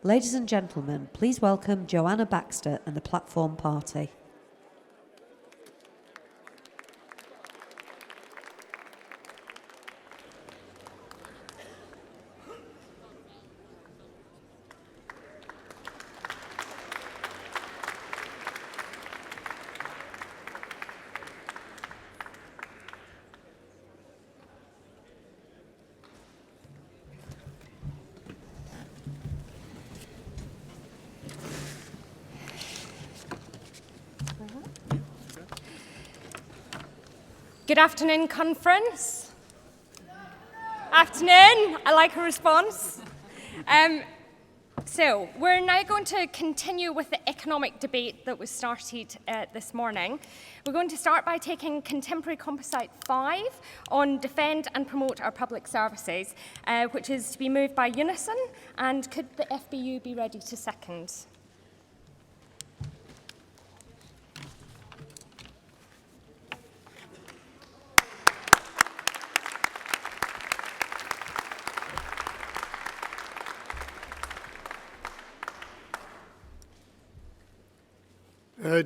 Ladies and gentlemen, please welcome Joanna Baxter and the Platform Party. Good afternoon, conference. Afternoon, I like a response. So we're now going to continue with the economic debate that was started this morning. We're going to start by taking Contemporary Composite 5 on defend and promote our public services, which is to be moved by unison. And could the FBU be ready to second?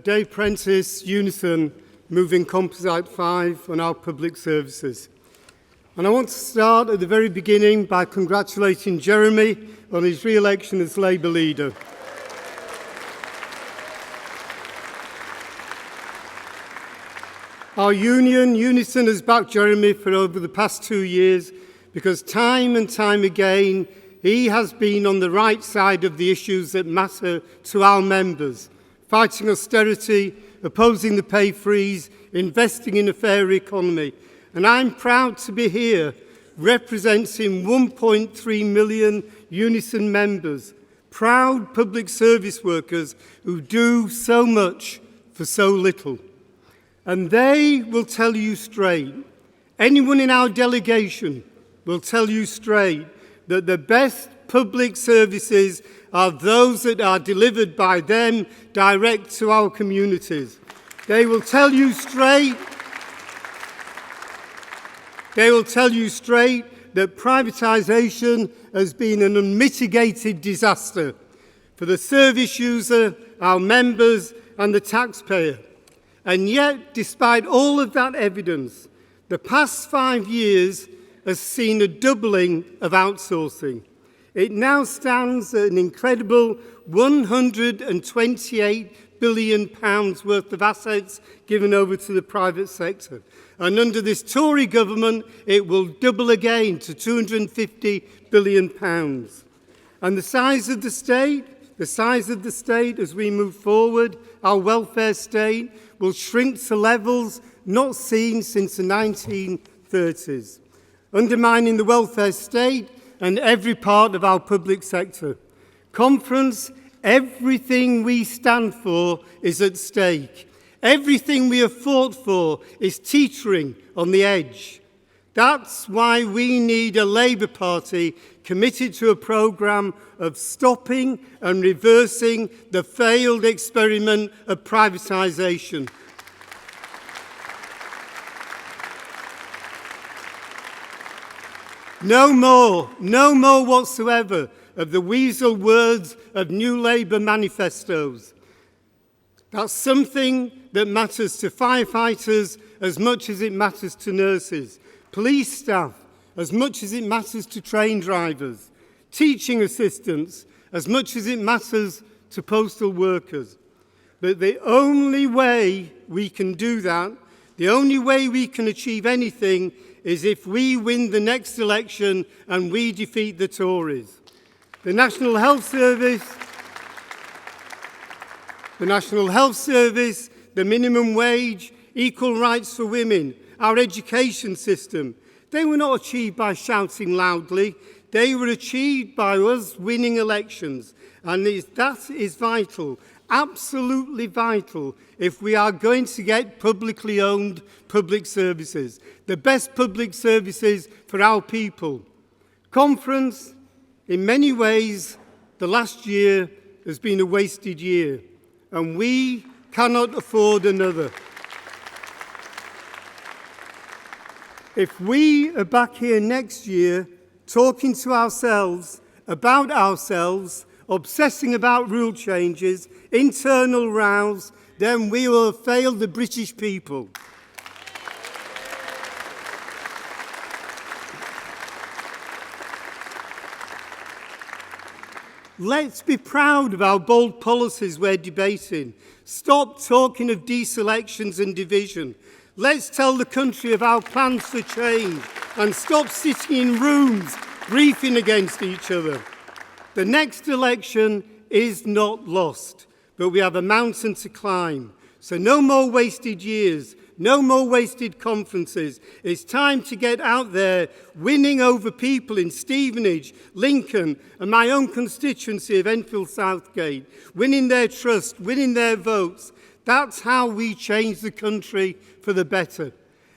Dave Prentice, Unison, moving Composite 5 on our public services. And I want to start at the very beginning by congratulating Jeremy on his re-election as Labour leader. Our union, Unison, has backed Jeremy for over the past 2 years because time and time again he has been on the right side of the issues that matter to our members. Fighting austerity, opposing the pay freeze, investing in a fair economy. And I'm proud to be here representing 1.3 million Unison members, proud public service workers who do so much for so little. And they will tell you straight, anyone in our delegation will tell you straight that the best public services are those that are delivered by them direct to our communities. They will tell you straight that privatisation has been an unmitigated disaster for the service user, our members and the taxpayer. And yet, despite all of that evidence, the past 5 years has seen a doubling of outsourcing. It now stands at an incredible £128 billion worth of assets given over to the private sector. And under this Tory government, it will double again to £250 billion. And the size of the state as we move forward, our welfare state, will shrink to levels not seen since the 1930s, undermining the welfare state and every part of our public sector. Conference, everything we stand for is at stake. Everything we have fought for is teetering on the edge. That's why we need a Labour Party committed to a programme of stopping and reversing the failed experiment of privatisation. No more whatsoever of the weasel words of New Labour manifestos. That's something that matters to firefighters as much as it matters to nurses, police staff as much as it matters to train drivers, teaching assistants as much as it matters to postal workers. But the only way we can do that, the only way we can achieve anything is if we win the next election and we defeat the Tories. The National Health Service, the minimum wage, equal rights for women, our education system, they were not achieved by shouting loudly. They were achieved by us winning elections. And that is vital, absolutely vital, if we are going to get publicly owned public services, the best public services for our people. Conference, in many ways, the last year has been a wasted year, and we cannot afford another. If we are back here next year talking to ourselves about ourselves obsessing about rule changes, internal rows, then we will have failed the British people. Let's be proud of our bold policies we're debating. Stop talking of deselections and division. Let's tell the country of our plans for change and stop sitting in rooms briefing against each other. The next election is not lost, but we have a mountain to climb. So no more wasted years, no more wasted conferences. It's time to get out there, winning over people in Stevenage, Lincoln, and my own constituency of Enfield Southgate, winning their trust, winning their votes. That's how we change the country for the better.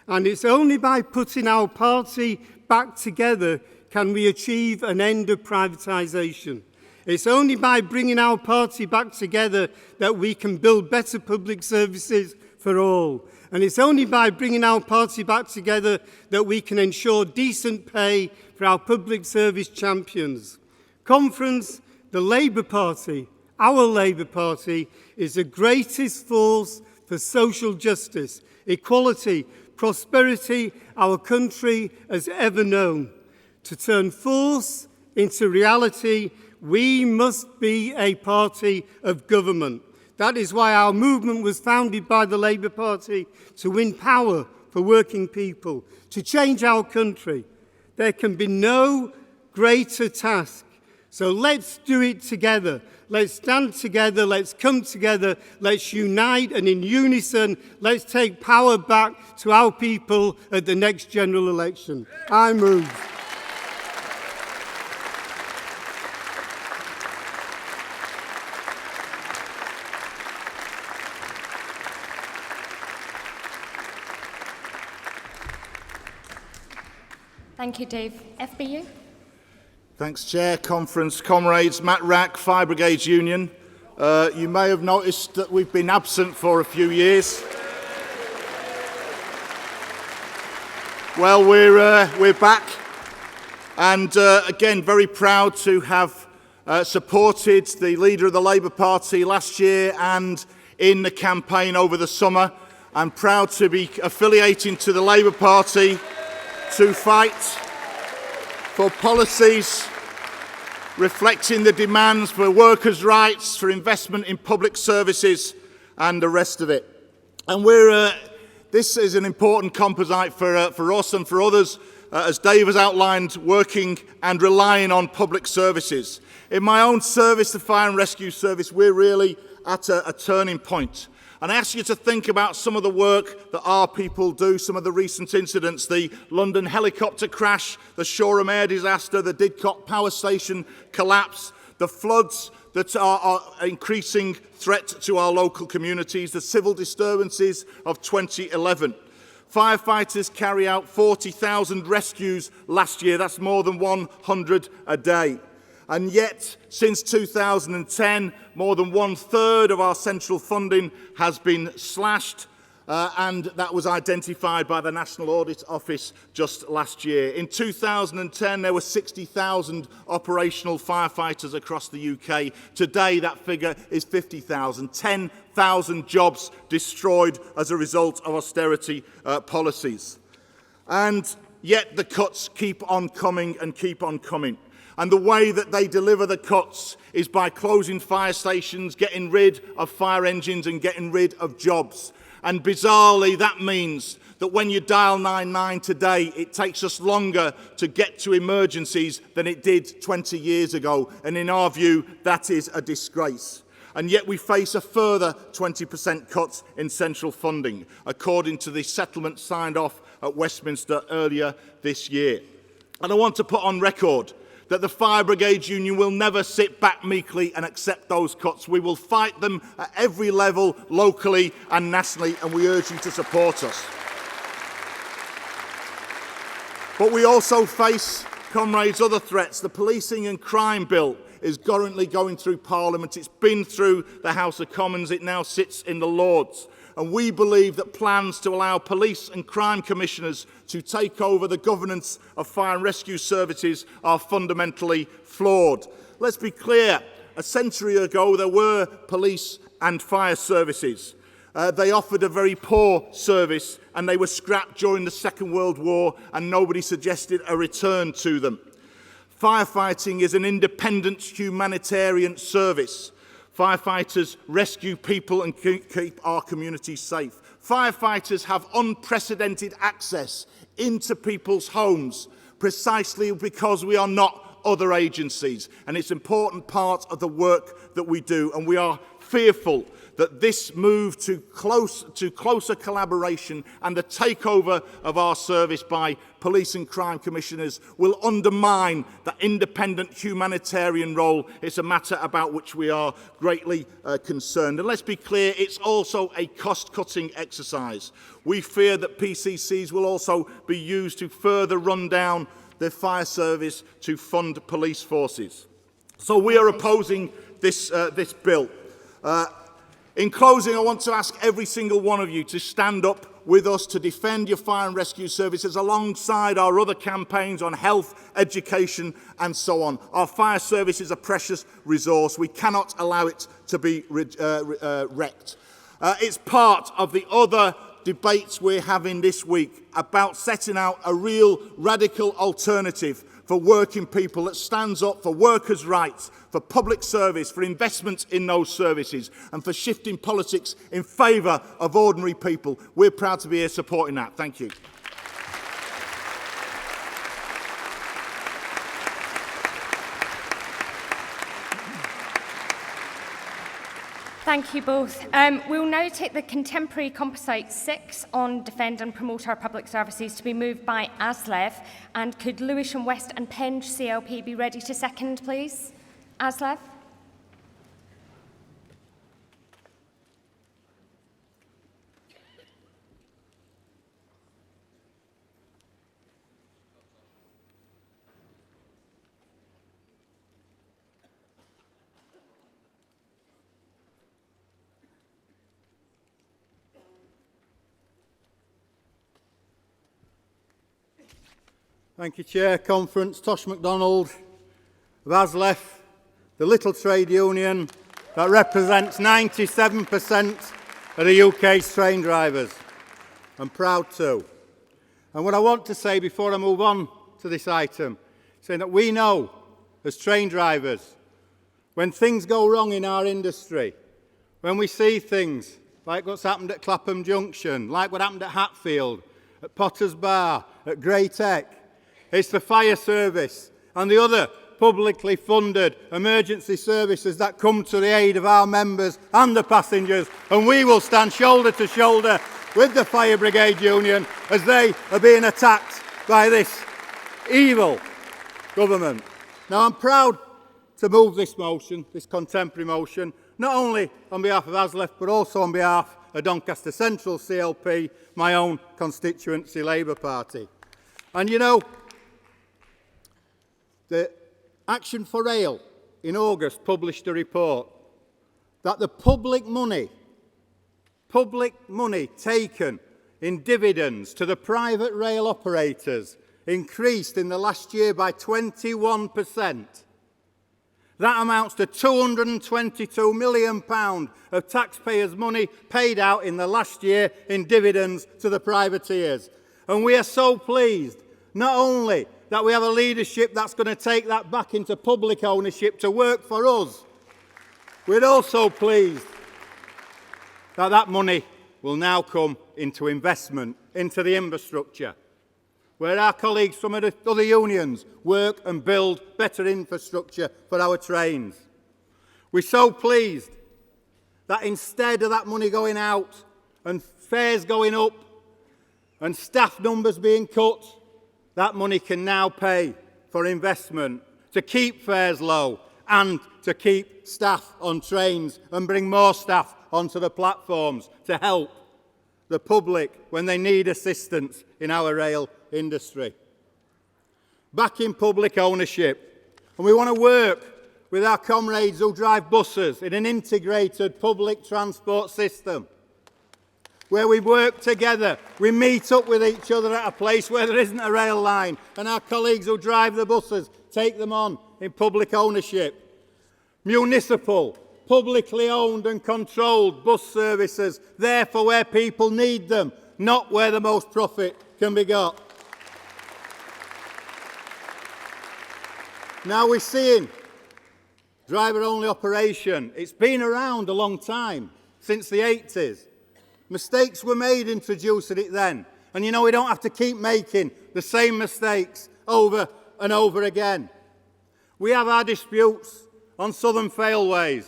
And it's only by putting our party back together can we achieve an end of privatisation. It's only by bringing our party back together that we can build better public services for all. And it's only by bringing our party back together that we can ensure decent pay for our public service champions. Conference, the Labour Party, our Labour Party, is the greatest force for social justice, equality, prosperity our country has ever known. To turn force into reality, we must be a party of government. That is why our movement was founded by the Labour Party, to win power for working people, to change our country. There can be no greater task. So let's do it together. Let's stand together, let's come together, let's unite, and in unison, let's take power back to our people at the next general election. I move. Thank you, Dave. FBU? Thanks, Chair. Conference, comrades, Matt Rack, Fire Brigades Union. You may have noticed that we've been absent for a few years. Well, we're back, and again, very proud to have supported the leader of the Labour Party last year and in the campaign over the summer. I'm proud to be affiliating to the Labour Party to fight for policies reflecting the demands for workers' rights, for investment in public services and the rest of it. And this is an important composite for us and for others, as Dave has outlined, working and relying on public services. In my own service, the Fire and Rescue Service, we're really at a turning point. And I ask you to think about some of the work that our people do, some of the recent incidents, the London helicopter crash, the Shoreham air disaster, the Didcot power station collapse, the floods that are an increasing threat to our local communities, the civil disturbances of 2011. Firefighters carry out 40,000 rescues last year. That's more than 100 a day. And yet, since 2010, more than 1/3 of our central funding has been slashed, and that was identified by the National Audit Office just last year. In 2010, there were 60,000 operational firefighters across the UK. Today, that figure is 50,000. 10,000 jobs destroyed as a result of austerity policies. And yet, the cuts keep on coming and keep on coming. And the way that they deliver the cuts is by closing fire stations, getting rid of fire engines and getting rid of jobs. And bizarrely, that means that when you dial 99 today, it takes us longer to get to emergencies than it did 20 years ago. And in our view, that is a disgrace. And yet we face a further 20% cut in central funding, according to the settlement signed off at Westminster earlier this year. And I want to put on record that the Fire Brigades Union will never sit back meekly and accept those cuts. We will fight them at every level, locally and nationally, and we urge you to support us. But we also face, comrades, other threats. The Policing and Crime Bill is currently going through Parliament. It's been through the House of Commons. It now sits in the Lords. And we believe that plans to allow police and crime commissioners to take over the governance of fire and rescue services are fundamentally flawed. Let's be clear, A century ago, there were police and fire services. They offered a very poor service and they were scrapped during the Second World War, and nobody suggested a return to them. Firefighting is an independent humanitarian service. Firefighters rescue people and keep our communities safe. Firefighters have unprecedented access into people's homes precisely because we are not other agencies, and it's an important part of the work that we do, and we are fearful that this move to closer collaboration and the takeover of our service by police and crime commissioners will undermine that independent humanitarian role. It's a matter about which we are greatly concerned. And let's be clear, it's also a cost-cutting exercise. We fear that PCCs will also be used to further run down the fire service to fund police forces. So we are opposing this bill. In closing, I want to ask every single one of you to stand up with us to defend your fire and rescue services alongside our other campaigns on health, education and so on. Our fire service is a precious resource. We cannot allow it to be wrecked. It's part of the other debates we're having this week about setting out a real radical alternative for working people that stands up for workers' rights, for public service, for investment in those services, and for shifting politics in favour of ordinary people. We're proud to be here supporting that. Thank you. Thank you both. We'll now take the contemporary composite 6 on defend and promote our public services to be moved by Aslev. And could Lewisham West and Penge CLP be ready to second, please? Aslev. Thank you, Chair. Conference. Tosh MacDonald of ASLEF, the little trade union that represents 97% of the UK's train drivers. I'm proud to. And what I want to say before I move on to this item, saying that we know, as train drivers, when things go wrong in our industry, when we see things like what's happened at Clapham Junction, like what happened at Hatfield, at Potters Bar, at Greytech, it's the fire service and the other publicly funded emergency services that come to the aid of our members and the passengers, and we will stand shoulder to shoulder with the Fire Brigade Union as they are being attacked by this evil government. Now, I'm proud to move this motion, this contemporary motion, not only on behalf of ASLEF but also on behalf of Doncaster Central CLP, my own constituency Labour Party. And you know, the Action for Rail in August published a report that the public money taken in dividends to the private rail operators increased in the last year by 21%. That amounts to £222 million of taxpayers' money paid out in the last year in dividends to the privateers. And we are so pleased, not only that we have a leadership that's going to take that back into public ownership to work for us, we're also pleased that that money will now come into investment, into the infrastructure, where our colleagues from the other unions work and build better infrastructure for our trains. We're so pleased that instead of that money going out and fares going up and staff numbers being cut, that money can now pay for investment to keep fares low and to keep staff on trains and bring more staff onto the platforms to help the public when they need assistance in our rail industry. Back in public ownership. And we want to work with our comrades who drive buses in an integrated public transport system, where we work together, we meet up with each other at a place where there isn't a rail line, and our colleagues who drive the buses take them on in public ownership. municipal, publicly owned and controlled bus services, there for where people need them, not where the most profit can be got. Now we're seeing driver-only operation. It's been around a long time, since the 80s. Mistakes were made introducing it then. And you know, we don't have to keep making the same mistakes over and over again. We have our disputes on Southern Failways.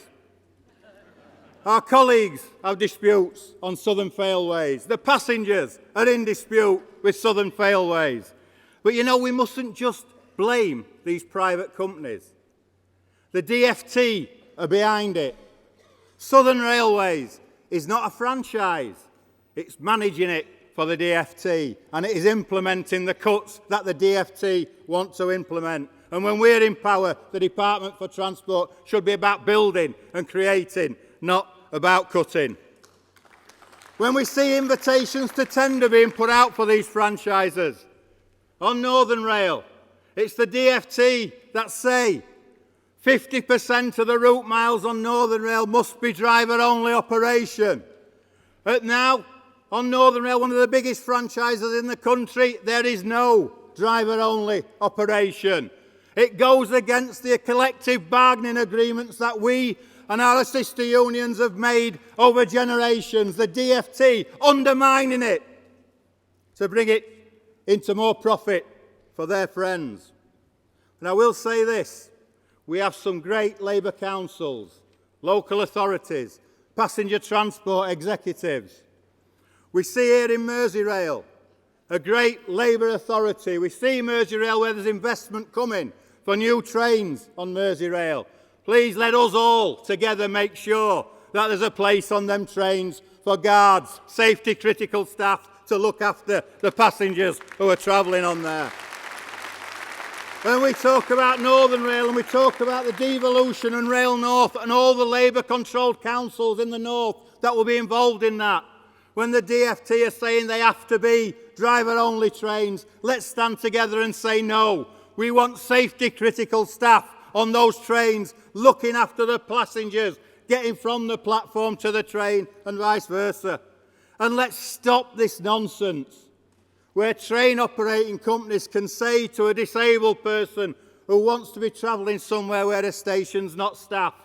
Our colleagues have disputes on Southern Failways. The passengers are in dispute with Southern Failways. But you know, we mustn't just blame these private companies. The DfT are behind it. Southern Railways is not a franchise. It's managing it for the DfT, and it is implementing the cuts that the DfT want to implement. And when we're in power, the Department for Transport should be about building and creating, not about cutting. When we see invitations to tender being put out for these franchises, on Northern Rail, it's the DfT that say 50% of the route miles on Northern Rail must be driver-only operation. But now, on Northern Rail, one of the biggest franchises in the country, there is no driver-only operation. It goes against the collective bargaining agreements that we and our sister unions have made over generations. The DfT undermining it to bring it into more profit for their friends. And I will say this, we have some great Labour councils, local authorities, passenger transport executives. We see here in Merseyrail a great Labour authority. We see Merseyrail where there's investment coming for new trains on Merseyrail. Please let us all together make sure that there's a place on them trains for guards, safety critical staff to look after the passengers who are travelling on there. When we talk about Northern Rail and we talk about the devolution and Rail North and all the Labour-controlled councils in the North that will be involved in that, when the DfT are saying they have to be driver-only trains, let's stand together and say no. We want safety-critical staff on those trains looking after the passengers, getting from the platform to the train and vice versa. And let's stop this nonsense where train operating companies can say to a disabled person who wants to be travelling somewhere where a station's not staffed,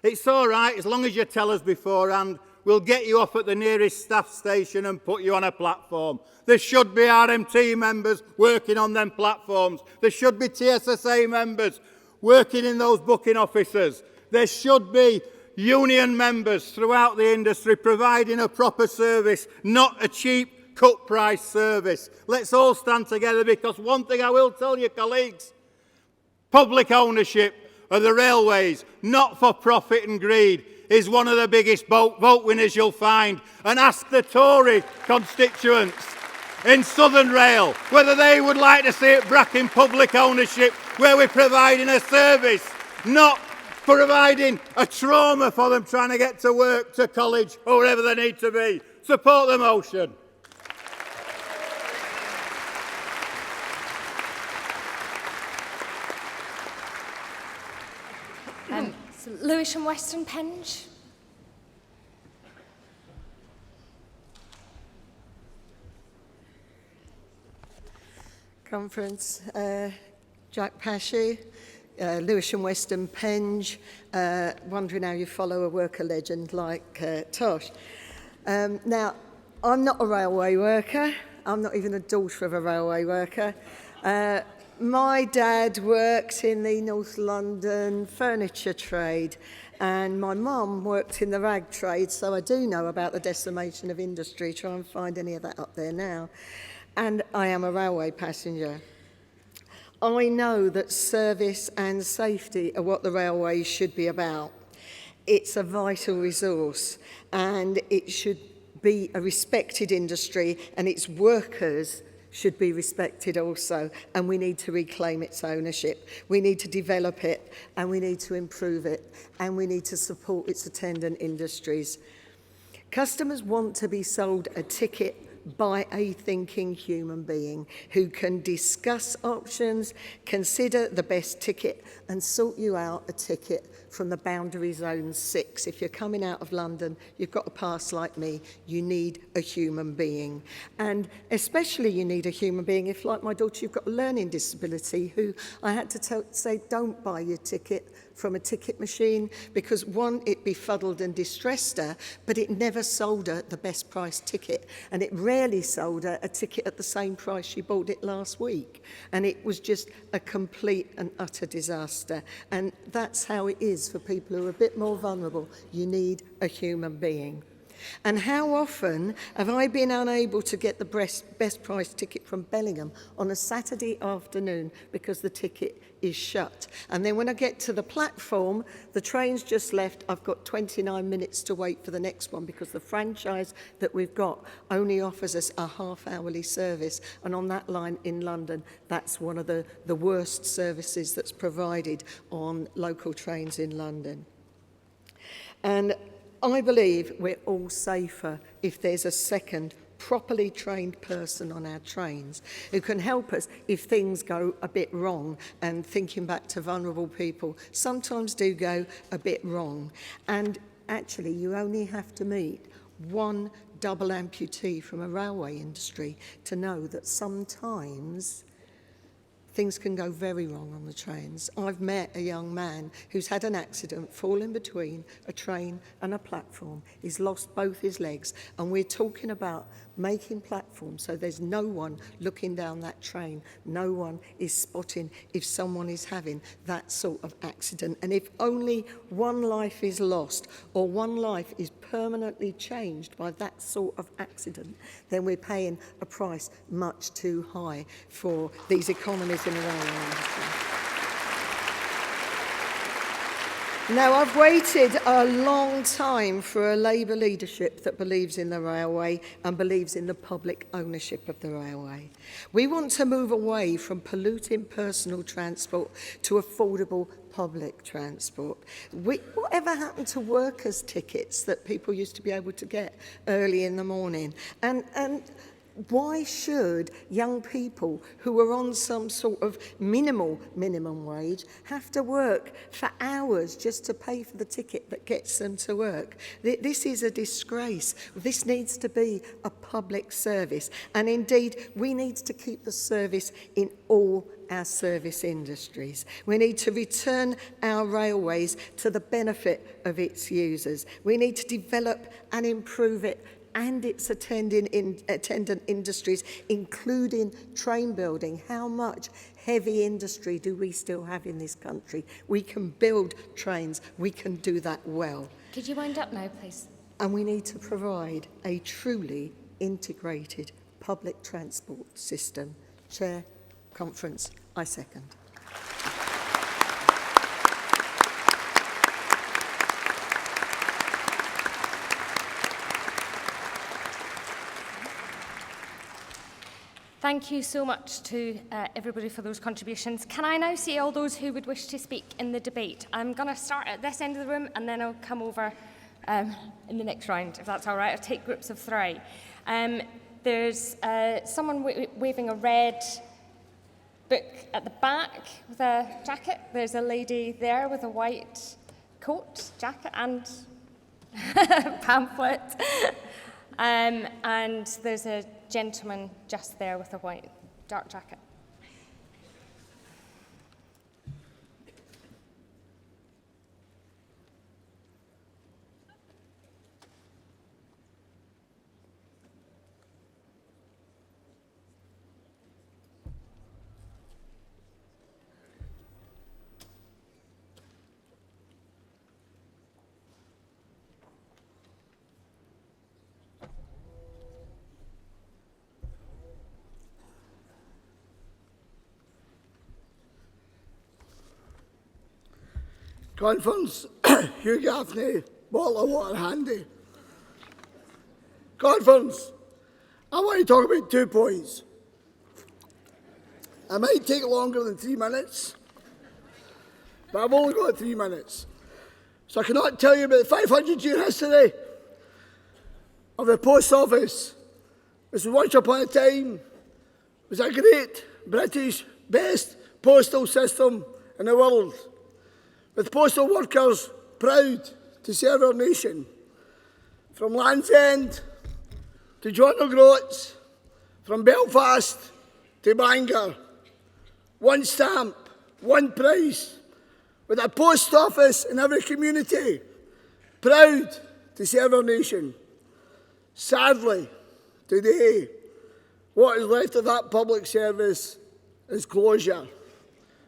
it's all right as long as you tell us beforehand, we'll get you off at the nearest staff station and put you on a platform. There should be RMT members working on them platforms. There should be TSSA members working in those booking offices. There should be union members throughout the industry providing a proper service, not a cheap cut price service. Let's all stand together, because one thing I will tell you, colleagues, public ownership of the railways, not for profit and greed, is one of the biggest vote winners you'll find. And ask the Tory constituents in Southern Rail whether they would like to see it back in public ownership, where we're providing a service, not providing a trauma for them trying to get to work, to college, or wherever they need to be. Support the motion. So Lewisham Western Penge. Conference, Jack Pashew, Lewisham Western Penge, wondering how you follow a worker legend like Tosh. Now, I'm not a railway worker. I'm not even a daughter of a railway worker. My dad worked in the North London furniture trade, and my mum worked in the rag trade, so I do know about the decimation of industry. Try and find any of that up there now. And I am a railway passenger. I know that service and safety are what the railways should be about. It's a vital resource, and it should be a respected industry, and its workers should be respected also, and we need to reclaim its ownership. We need to develop it, and we need to improve it, and we need to support its attendant industries. Customers want to be sold a ticket by a thinking human being who can discuss options, consider the best ticket and sort you out a ticket from the boundary zone 6. If you're coming out of London, you've got a pass like me, you need a human being. And especially you need a human being if, like my daughter, you've got a learning disability, who I had to say, don't buy your ticket from a ticket machine, because one, it befuddled and distressed her, but it never sold her the best price ticket, and it rarely sold her a ticket at the same price she bought it last week, and it was just a complete and utter disaster. And that's how it is for people who are a bit more vulnerable. You need a human being. And how often have I been unable to get the best price ticket from Bellingham on a Saturday afternoon because the ticket is shut? And then when I get to the platform, the train's just left, I've got 29 minutes to wait for the next one, because the franchise that we've got only offers us a half-hourly service. And on that line in London, that's one of the worst services that's provided on local trains in London. And I believe we're all safer if there's a second properly trained person on our trains who can help us if things go a bit wrong. And thinking back to vulnerable people, sometimes do go a bit wrong. And actually, you only have to meet one double amputee from a railway industry to know that sometimes things can go very wrong on the trains. I've met a young man who's had an accident, fallen between a train and a platform. He's lost both his legs, and we're talking about making platforms so there's no one looking down that train. No one is spotting if someone is having that sort of accident. And if only one life is lost or one life is permanently changed by that sort of accident, then we're paying a price much too high for these economies in the railway industry. Now, I've waited a long time for a Labour leadership that believes in the railway and believes in the public ownership of the railway. We want to move away from polluting personal transport to affordable public transport. Whatever happened to workers' tickets that people used to be able to get early in the morning? And why should young people who are on some sort of minimum wage have to work for hours just to pay for the ticket that gets them to work? This is a disgrace. This needs to be a public service. And indeed, we need to keep the service in all our service industries. We need to return our railways to the benefit of its users. We need to develop and improve it and its attendant industries, including train building. How much heavy industry do we still have in this country? We can build trains. We can do that well. Could you wind up now, please? And we need to provide a truly integrated public transport system. Chair, conference, I second. Thank you so much to everybody for those contributions. Can I now see all those who would wish to speak in the debate? I'm going to start at this end of the room and then I'll come over in the next round, if that's all right. I'll take groups of 3. There's someone waving a red book at the back with a jacket. There's a lady there with a white coat, jacket and pamphlet. And there's a gentleman just there with a white dark jacket. Conference, Hugh Gaffney, bottle of water handy. Conference, I want to talk about 2 points. I might take longer than 3 minutes, but I've only got 3 minutes. So I cannot tell you about the 500 year history of the post office This was once upon a time was a great British best postal system in the world, with postal workers proud to serve our nation. From Land's End to John O'Groats, from Belfast to Bangor, one stamp, one price, with a post office in every community, proud to serve our nation. Sadly, today, what is left of that public service is closure.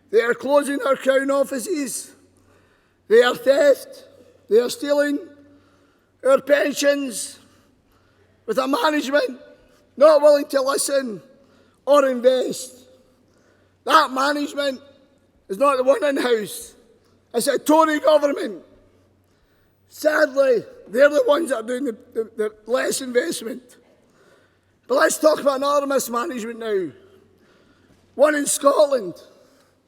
They are closing our Crown offices. They are theft. They are stealing our pensions with a management not willing to listen or invest. That management is not the one in-house. It's a Tory government. Sadly, they're the ones that are doing the less investment. But let's talk about another mismanagement now. One in Scotland.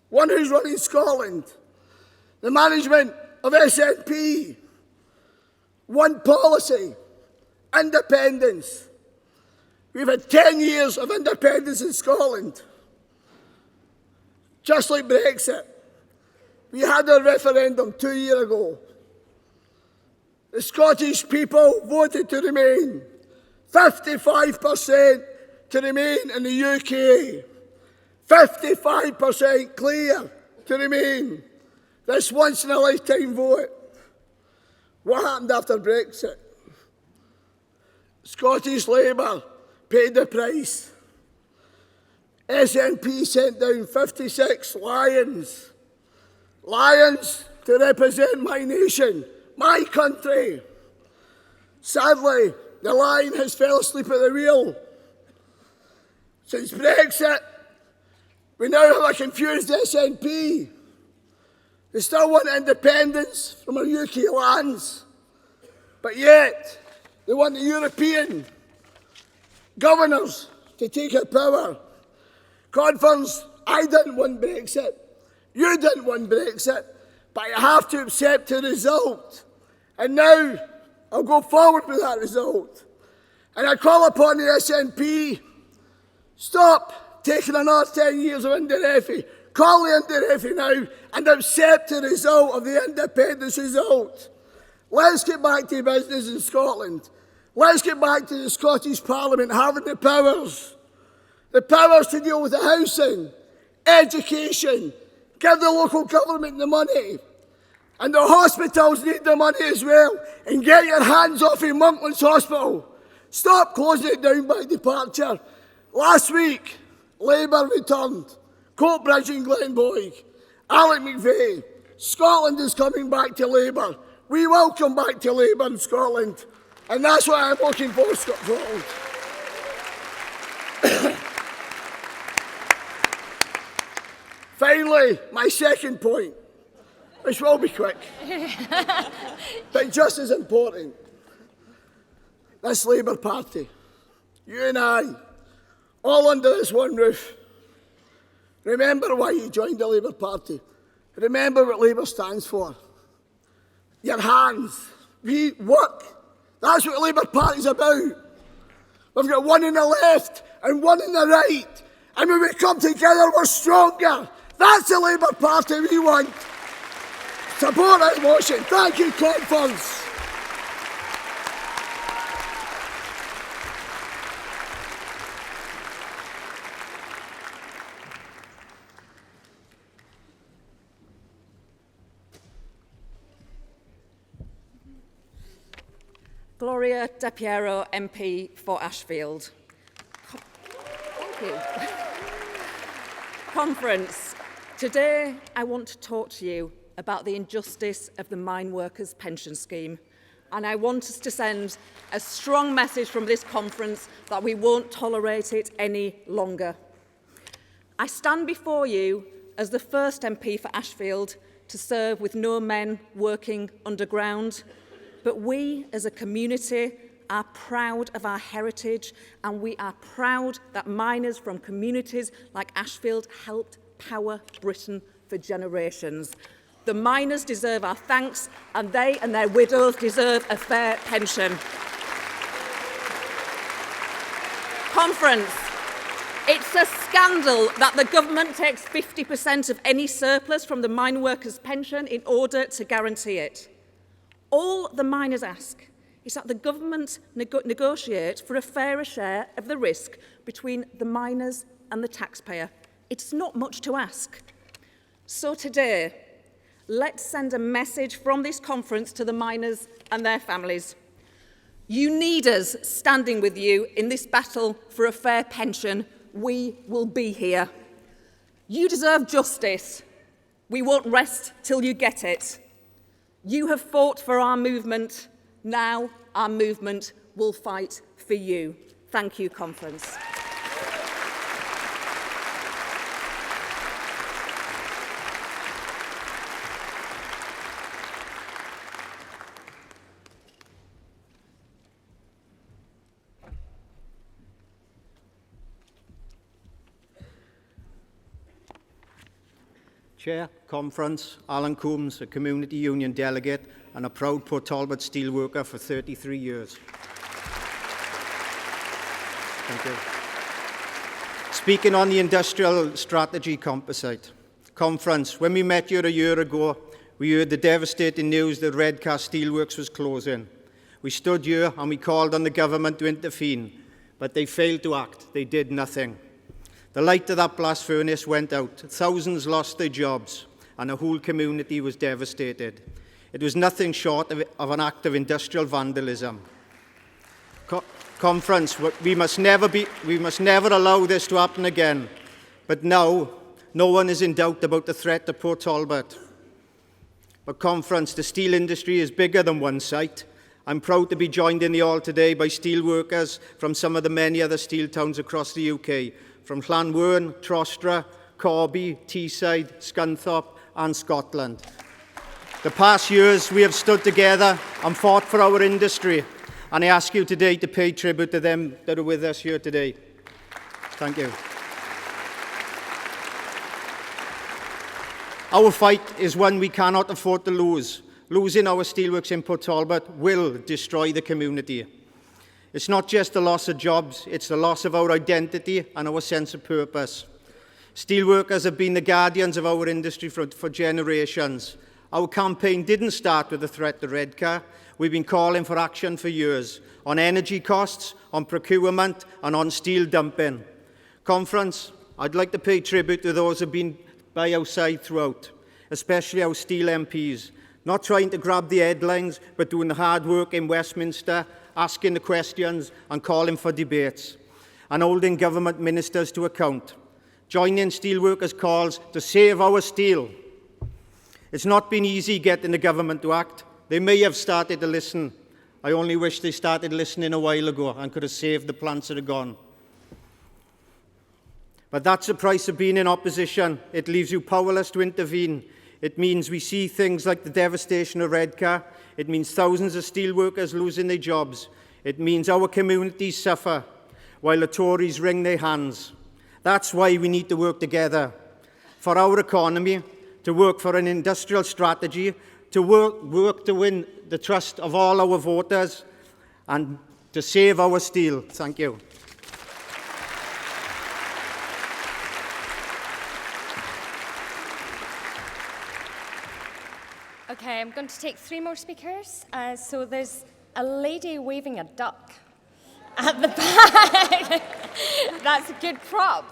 One who's running Scotland. The management of SNP. One policy. Independence. We've had 10 years of independence in Scotland. Just like Brexit. We had a referendum 2 years ago. The Scottish people voted to remain. 55% to remain in the UK. 55% clear to remain. This once-in-a-lifetime vote. What happened after Brexit? Scottish Labour paid the price. SNP sent down 56 lions. Lions to represent my nation, my country. Sadly, the lion has fell asleep at the wheel. Since Brexit, we now have a confused SNP. They still want independence from our UK lands, but yet they want the European governors to take our power. Conference, I didn't want Brexit. You didn't want Brexit, but you have to accept the result. And now, I'll go forward with that result. And I call upon the SNP, stop taking another 10 years of Indireffi. Call the Indireffi now and accept the result of the independence result. Let's get back to business in Scotland. Let's get back to the Scottish Parliament having the powers. The powers to deal with the housing, education, give the local government the money. And the hospitals need the money as well. And get your hands off of Monklands Hospital. Stop closing it down by departure. Last week, Labour returned. Coatbridge and Glenboig. Alec McVeigh. Scotland is coming back to Labour. We will come back to Labour in Scotland. And that's what I'm looking for, Scotland. Finally, my second point, which will be quick, but just as important. This Labour Party, you and I, all under this one roof. Remember why you joined the Labour Party. Remember what Labour stands for. Your hands. We work. That's what the Labour Party's about. We've got one on the left and one on the right. And when we come together, we're stronger. That's the Labour Party we want. Support that motion. Thank you, Conference. Gloria De Piero, MP for Ashfield. Thank you. Conference. Today, I want to talk to you about the injustice of the mine workers' pension scheme. And I want us to send a strong message from this conference that we won't tolerate it any longer. I stand before you as the first MP for Ashfield to serve with no men working underground. But we, as a community, are proud of our heritage, and we are proud that miners from communities like Ashfield helped power Britain for generations. The miners deserve our thanks, and they and their widows deserve a fair pension. Conference, it's a scandal that the government takes 50% of any surplus from the mine workers' pension in order to guarantee it. All the miners ask is that the government negotiate for a fairer share of the risk between the miners and the taxpayer. It's not much to ask. So today, let's send a message from this conference to the miners and their families. You need us standing with you in this battle for a fair pension. We will be here. You deserve justice. We won't rest till you get it. You have fought for our movement. Now our movement will fight for you. Thank you, Conference. Chair, Conference, Alan Coombs, a Community Union delegate and a proud Port Talbot steelworker for 33 years. Thank you. Speaking on the Industrial Strategy Composite Conference, when we met here a year ago, we heard the devastating news that Redcar Steelworks was closing. We stood here and we called on the government to intervene, but they failed to act. They did nothing. The light of that blast furnace went out. Thousands lost their jobs, and the whole community was devastated. It was nothing short of an act of industrial vandalism. Conference, we must never allow this to happen again. But now, no one is in doubt about the threat to Port Talbot. But Conference, the steel industry is bigger than one site. I'm proud to be joined in the hall today by steelworkers from some of the many other steel towns across the UK, from Llanwern, Trostra, Corby, Teesside, Scunthorpe and Scotland. The past years we have stood together and fought for our industry, and I ask you today to pay tribute to them that are with us here today. Thank you. Our fight is one we cannot afford to lose. Losing our steelworks in Port Talbot will destroy the community. It's not just the loss of jobs, it's the loss of our identity and our sense of purpose. Steelworkers have been the guardians of our industry for generations. Our campaign didn't start with the threat to Redcar. We've been calling for action for years on energy costs, on procurement and on steel dumping. Conference, I'd like to pay tribute to those who have been by our side throughout, especially our steel MPs, not trying to grab the headlines, but doing the hard work in Westminster, asking the questions and calling for debates, and holding government ministers to account, joining steelworkers' calls to save our steel. It's not been easy getting the government to act. They may have started to listen. I only wish they started listening a while ago and could have saved the plants that are gone. But that's the price of being in opposition. It leaves you powerless to intervene. It means we see things like the devastation of Redcar. It means thousands of steelworkers losing their jobs. It means our communities suffer while the Tories wring their hands. That's why we need to work together for our economy, to work for an industrial strategy, to work to win the trust of all our voters and to save our steel. Thank you. Okay, I'm going to take 3 more speakers. So there's a lady waving a duck at the back. That's a good prop.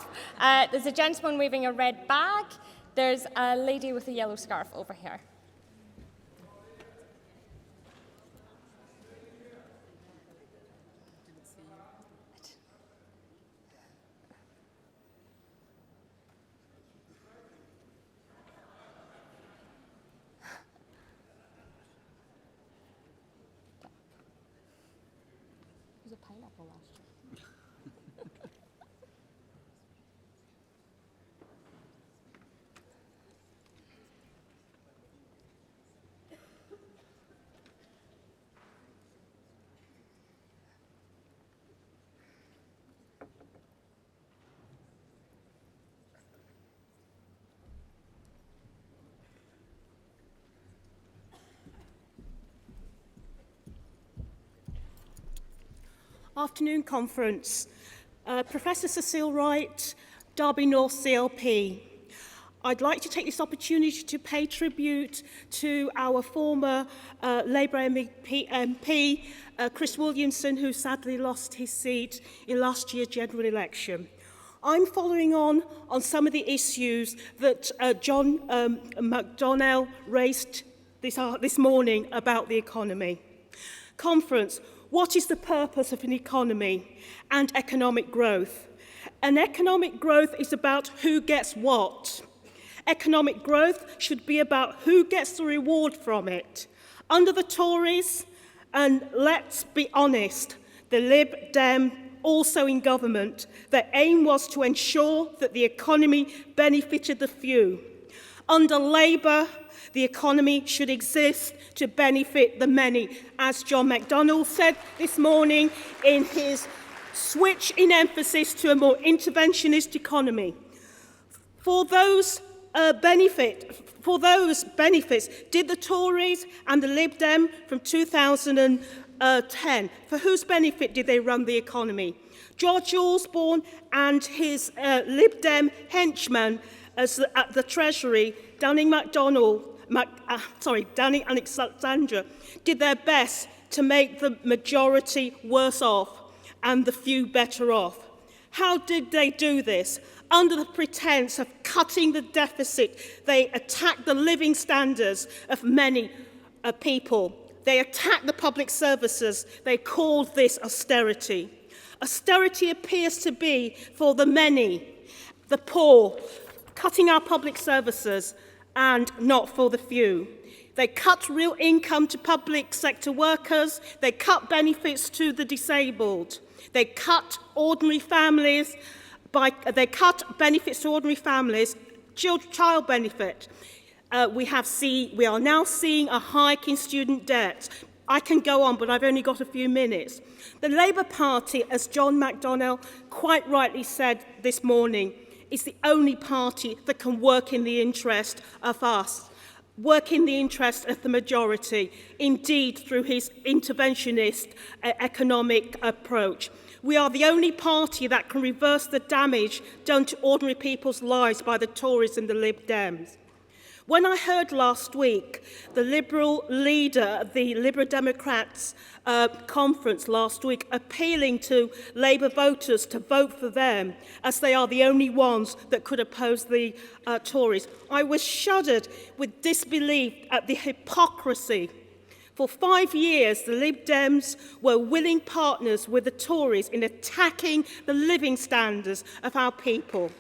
There's a gentleman waving a red bag. There's a lady with a yellow scarf over here. Afternoon, Conference. Professor Cecile Wright, Derby North CLP. I'd like to take this opportunity to pay tribute to our former Labour MP, Chris Williamson, who sadly lost his seat in last year's general election. I'm following on some of the issues that John McDonnell raised this morning about the economy. Conference, what is the purpose of an economy and economic growth? And economic growth is about who gets what. Economic growth should be about who gets the reward from it. Under the Tories, and let's be honest, the Lib Dem also in government, their aim was to ensure that the economy benefited the few. Under Labour, the economy should exist to benefit the many, as John McDonnell said this morning in his switch in emphasis to a more interventionist economy. For those benefits, did the Tories and the Lib Dem from 2010, for whose benefit did they run the economy? George Osborne and his Lib Dem henchman at the Treasury, Downing Alexandra, did their best to make the majority worse off and the few better off. How did they do this? Under the pretense of cutting the deficit, they attacked the living standards of many people. They attacked the public services. They called this austerity. Austerity appears to be for the many, the poor, cutting our public services, and not for the few. They cut real income to public sector workers. They cut benefits to the disabled. They cut ordinary families. They cut benefits to ordinary families, child benefit. We are now seeing a hike in student debt. I can go on, but I've only got a few minutes. The Labour Party, as John McDonnell quite rightly said this morning, is the only party that can work in the interest of us, work in the interest of the majority, indeed through his interventionist economic approach. We are the only party that can reverse the damage done to ordinary people's lives by the Tories and the Lib Dems. When I heard last week the Liberal leader, the Liberal Democrats conference last week, appealing to Labour voters to vote for them as they are the only ones that could oppose the Tories, I was shuddered with disbelief at the hypocrisy. For 5 years, the Lib Dems were willing partners with the Tories in attacking the living standards of our people.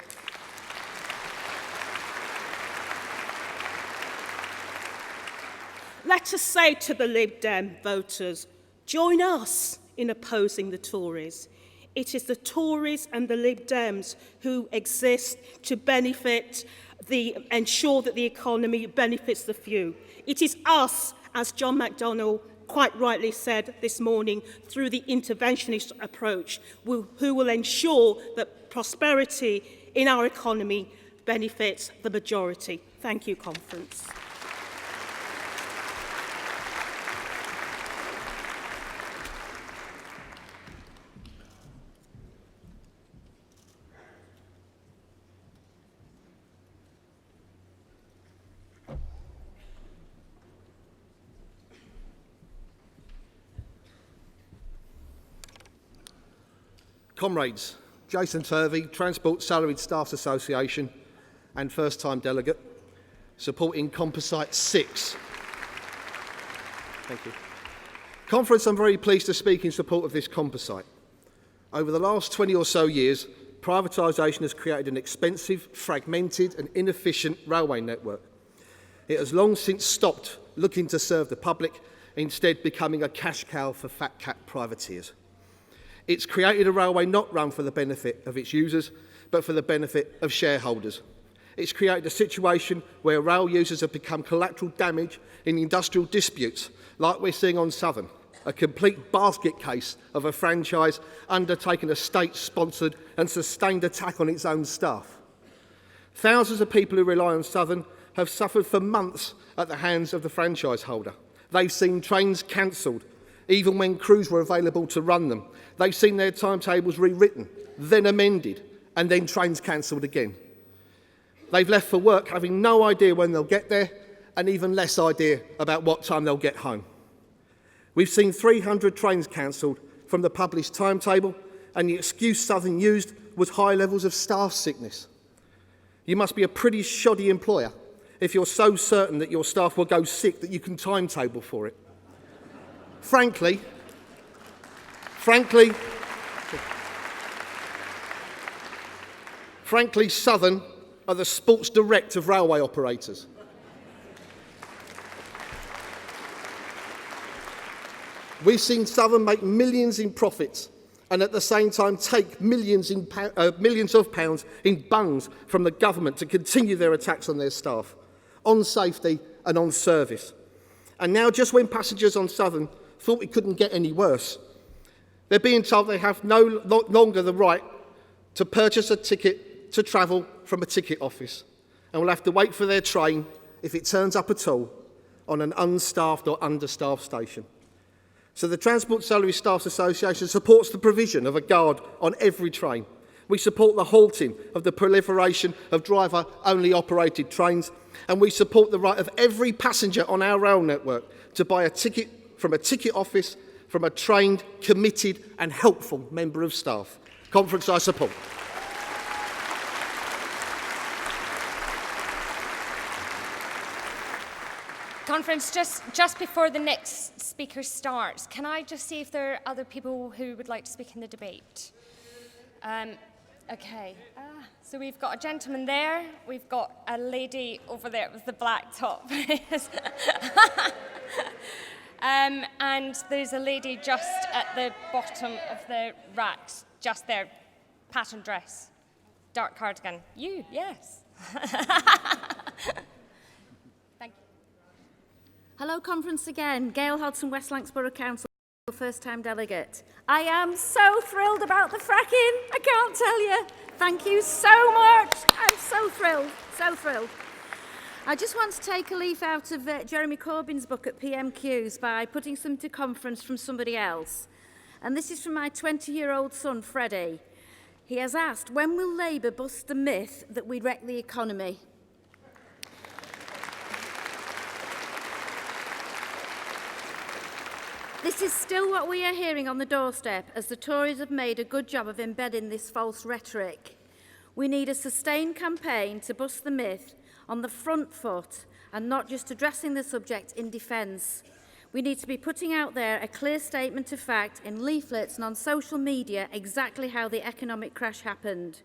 Let us say to the Lib Dem voters, join us in opposing the Tories. It is the Tories and the Lib Dems who exist to ensure that the economy benefits the few. It is us, as John McDonnell quite rightly said this morning, through the interventionist approach, who will ensure that prosperity in our economy benefits the majority. Thank you, Conference. Comrades, Jason Turvey, Transport Salaried Staffs Association and first-time delegate, supporting Composite 6. Thank you. Conference, I'm very pleased to speak in support of this composite. Over the last 20 or so years, privatisation has created an expensive, fragmented and inefficient railway network. It has long since stopped looking to serve the public, instead becoming a cash cow for fat cat privateers. It's created a railway not run for the benefit of its users, but for the benefit of shareholders. It's created a situation where rail users have become collateral damage in industrial disputes, like we're seeing on Southern, a complete basket case of a franchise undertaking a state-sponsored and sustained attack on its own staff. Thousands of people who rely on Southern have suffered for months at the hands of the franchise holder. They've seen trains cancelled, even when crews were available to run them. They've seen their timetables rewritten, then amended, and then trains cancelled again. They've left for work having no idea when they'll get there, and even less idea about what time they'll get home. We've seen 300 trains cancelled from the published timetable, and the excuse Southern used was high levels of staff sickness. You must be a pretty shoddy employer if you're so certain that your staff will go sick that you can timetable for it. Frankly, Southern are the Sports Direct of railway operators. We've seen Southern make millions in profits and at the same time take millions of pounds in bungs from the government to continue their attacks on their staff, on safety and on service. And now, just when passengers on Southern thought it couldn't get any worse, they're being told they have no longer the right to purchase a ticket to travel from a ticket office and will have to wait for their train, if it turns up at all, on an unstaffed or understaffed station. So the Transport Salary Staff Association supports the provision of a guard on every train. We support the halting of the proliferation of driver-only operated trains, and we support the right of every passenger on our rail network to buy a ticket from a ticket office from a trained, committed and helpful member of staff. Conference I support. Conference, just before the next speaker starts, can I just see if there are other people who would like to speak in the debate? Okay, so we've got a gentleman there, we've got a lady over there with the black top. And there's a lady just at the bottom of the racks, just there, pattern dress, dark cardigan. You, yes. Thank you. Hello, Conference again. Gail Hodson, West Lancs Borough Council, first-time delegate. I am so thrilled about the fracking. I can't tell you. Thank you so much. I'm so thrilled, so thrilled. I just want to take a leaf out of Jeremy Corbyn's book at PMQs by putting some to conference from somebody else. And this is from my 20-year-old son, Freddie. He has asked, when will Labour bust the myth that we wreck the economy? This is still what we are hearing on the doorstep, as the Tories have made a good job of embedding this false rhetoric. We need a sustained campaign to bust the myth on the front foot and not just addressing the subject in defence. We need to be putting out there a clear statement of fact in leaflets and on social media exactly how the economic crash happened.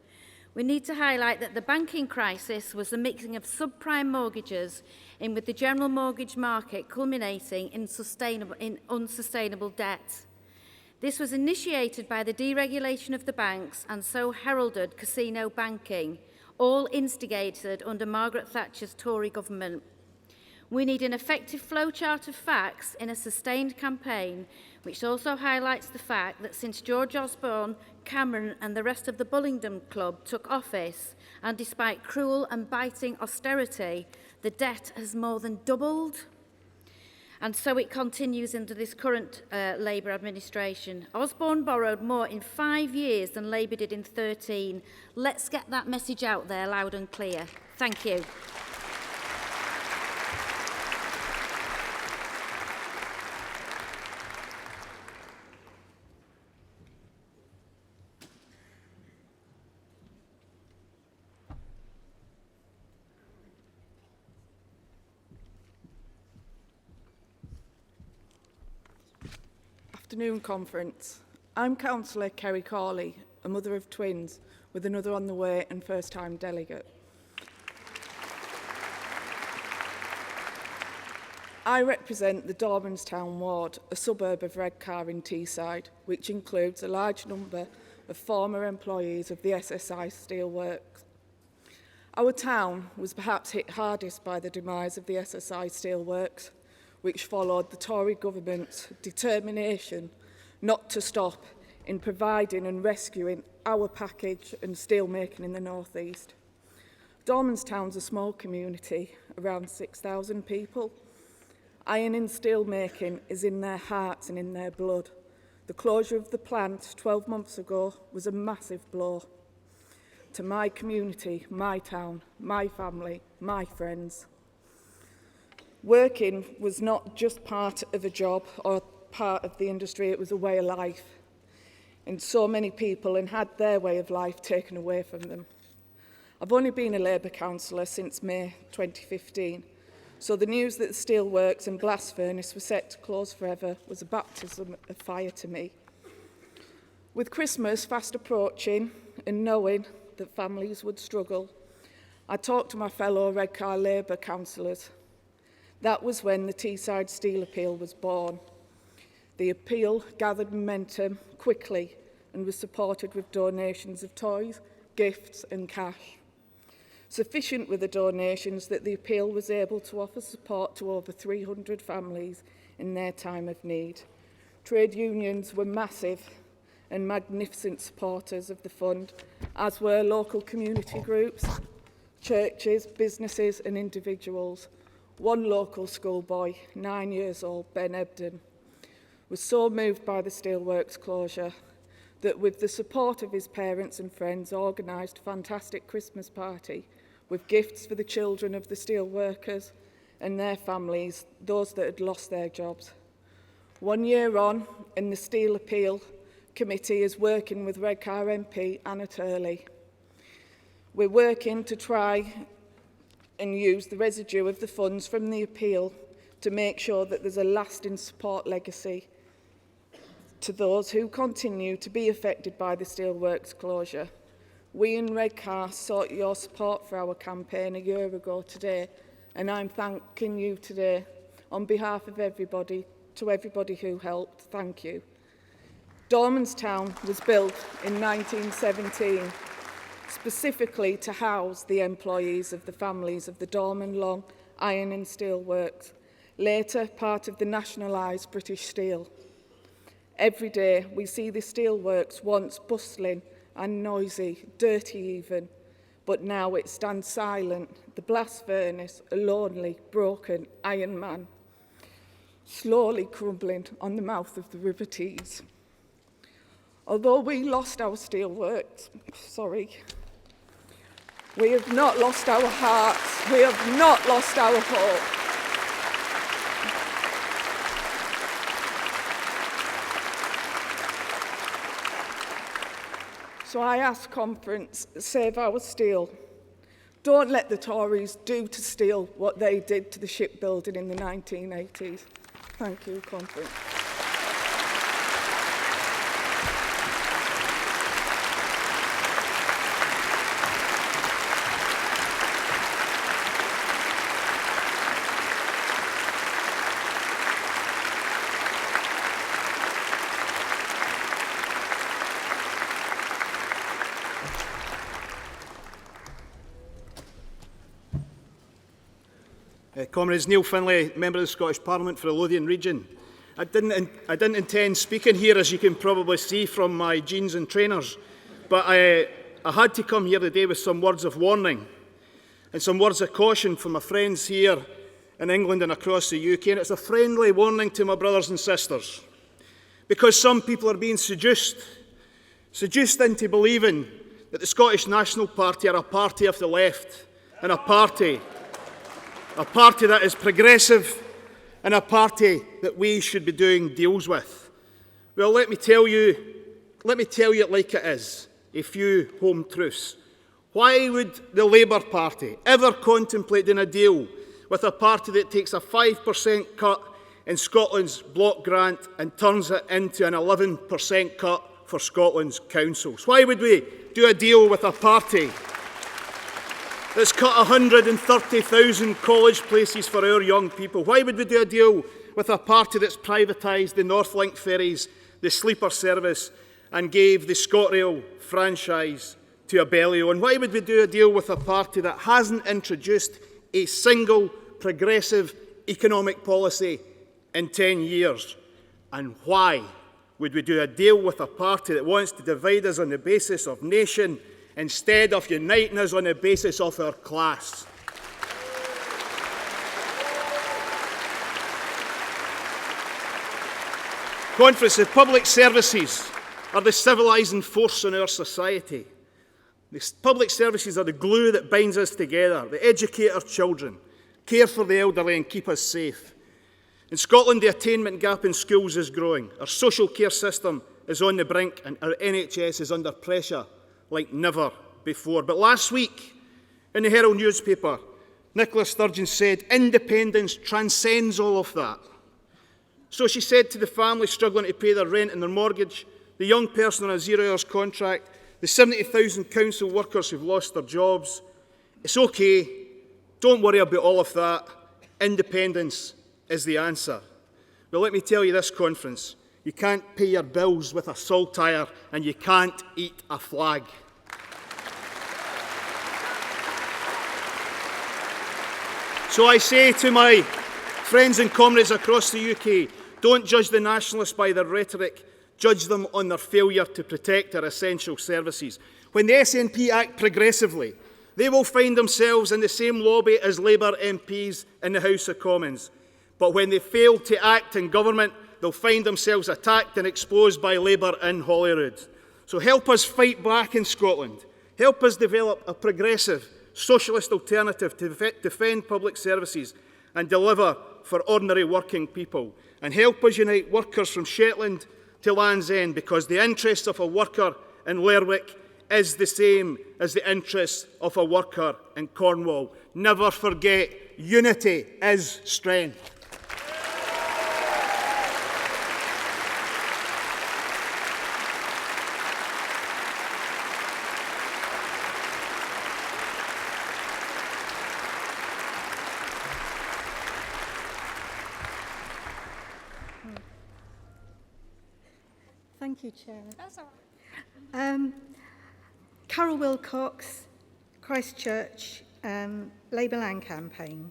We need to highlight that the banking crisis was the mixing of subprime mortgages in with the general mortgage market culminating in unsustainable debt. This was initiated by the deregulation of the banks and so heralded casino banking, all instigated under Margaret Thatcher's Tory government. We need an effective flowchart of facts in a sustained campaign, which also highlights the fact that since George Osborne, Cameron and the rest of the Bullingdon Club took office, and despite cruel and biting austerity, the debt has more than doubled. And so it continues into this current Labour administration. Osborne borrowed more in 5 years than Labour did in 13. Let's get that message out there loud and clear. Thank you. Afternoon Conference. I'm Councillor Kerry Corley, a mother of twins, with another on the way and first-time delegate. I represent the Dormanstown ward, a suburb of Redcar in Teesside, which includes a large number of former employees of the SSI Steelworks. Our town was perhaps hit hardest by the demise of the SSI Steelworks, which followed the Tory government's determination not to stop in providing and rescuing our package and steelmaking in the North East. Dormanstown's a small community, around 6,000 people. Iron and steelmaking is in their hearts and in their blood. The closure of the plant 12 months ago was a massive blow to my community, my town, my family, my friends. Working was not just part of a job or part of the industry, it was a way of life. And so many people had their way of life taken away from them. I've only been a Labour councillor since May 2015, so the news that the steelworks and blast furnace were set to close forever was a baptism of fire to me. With Christmas fast approaching and knowing that families would struggle, I talked to my fellow Redcar Labour councillors. That was when the Teesside Steel Appeal was born. The appeal gathered momentum quickly and was supported with donations of toys, gifts and cash. Sufficient were the donations that the appeal was able to offer support to over 300 families in their time of need. Trade unions were massive and magnificent supporters of the fund, as were local community groups, churches, businesses and individuals. One local schoolboy, 9 years old, Ben Ebden, was so moved by the steelworks closure that with the support of his parents and friends organised a fantastic Christmas party with gifts for the children of the steel workers and their families, those that had lost their jobs. 1 year on, and the Steel Appeal Committee is working with Redcar MP Anna Turley. We're working to try and use the residue of the funds from the appeal to make sure that there's a lasting support legacy to those who continue to be affected by the steelworks closure. We in Redcar sought your support for our campaign a year ago today, and I'm thanking you today on behalf of everybody, to everybody who helped. Thank you. Dormanstown was built in 1917 specifically to house the employees of the families of the Dorman Long Iron and Steel Works, later part of the nationalised British Steel. Every day we see the steelworks once bustling and noisy, dirty even, but now it stands silent, the blast furnace, a lonely, broken iron man, slowly crumbling on the mouth of the River Tees. Although we lost our steelworks, we have not lost our hearts, we have not lost our hope. So I ask Conference, save our steel. Don't let the Tories do to steel what they did to the shipbuilding in the 1980s. Thank you, Conference. Comrades, Neil Finlay, Member of the Scottish Parliament for the Lothian region. I didn't intend speaking here, as you can probably see from my jeans and trainers, but I had to come here today with some words of warning and some words of caution from my friends here in England and across the UK, and it's a friendly warning to my brothers and sisters, because some people are being seduced into believing that the Scottish National Party are a party of the left, and a party that is progressive, and a party that we should be doing deals with. Well, let me tell you it like it is, a few home truths. Why would the Labour Party ever contemplate doing a deal with a party that takes a 5% cut in Scotland's block grant and turns it into an 11% cut for Scotland's councils? Why would we do a deal with a party that's cut 130,000 college places for our young people? Why would we do a deal with a party that's privatised the Northlink ferries, the sleeper service, and gave the ScotRail franchise to Abellio? And why would we do a deal with a party that hasn't introduced a single progressive economic policy in 10 years? And why would we do a deal with a party that wants to divide us on the basis of nation instead of uniting us on the basis of our class? Conference, the public services are the civilising force in our society. The public services are the glue that binds us together. They educate our children, care for the elderly and keep us safe. In Scotland, the attainment gap in schools is growing. Our social care system is on the brink and our NHS is under pressure like never before. But last week, in the Herald newspaper, Nicola Sturgeon said, independence transcends all of that. So she said to the family struggling to pay their rent and their mortgage, the young person on a 0 hours contract, the 70,000 council workers who've lost their jobs, it's okay, don't worry about all of that, independence is the answer. Well, let me tell you this, Conference, you can't pay your bills with a saltire and you can't eat a flag. So I say to my friends and comrades across the UK, don't judge the nationalists by their rhetoric, judge them on their failure to protect our essential services. When the SNP act progressively, they will find themselves in the same lobby as Labour MPs in the House of Commons. But when they fail to act in government, they'll find themselves attacked and exposed by Labour in Holyrood. So help us fight back in Scotland. Help us develop a progressive, socialist alternative to defend public services and deliver for ordinary working people. And help us unite workers from Shetland to Land's End, because the interests of a worker in Lerwick is the same as the interests of a worker in Cornwall. Never forget, unity is strength. Thank you, Chair. That's all right. Carol Wilcox, Christchurch, Labour Land Campaign.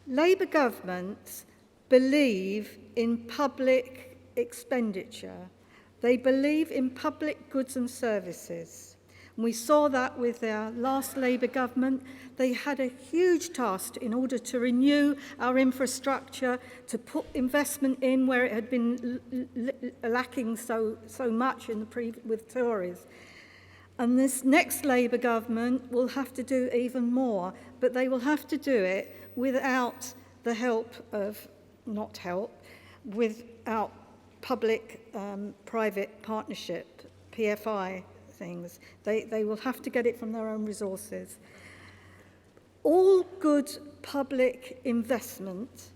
Labour governments believe in public expenditure. They believe in public goods and services. And we saw that with our last Labour government. They had a huge task in order to renew our infrastructure, to put investment in where it had been lacking so much in with Tories. And this next Labour government will have to do even more, but they will have to do it without the help of, without public-private partnership, PFI things. They will have to get it from their own resources. All good public investment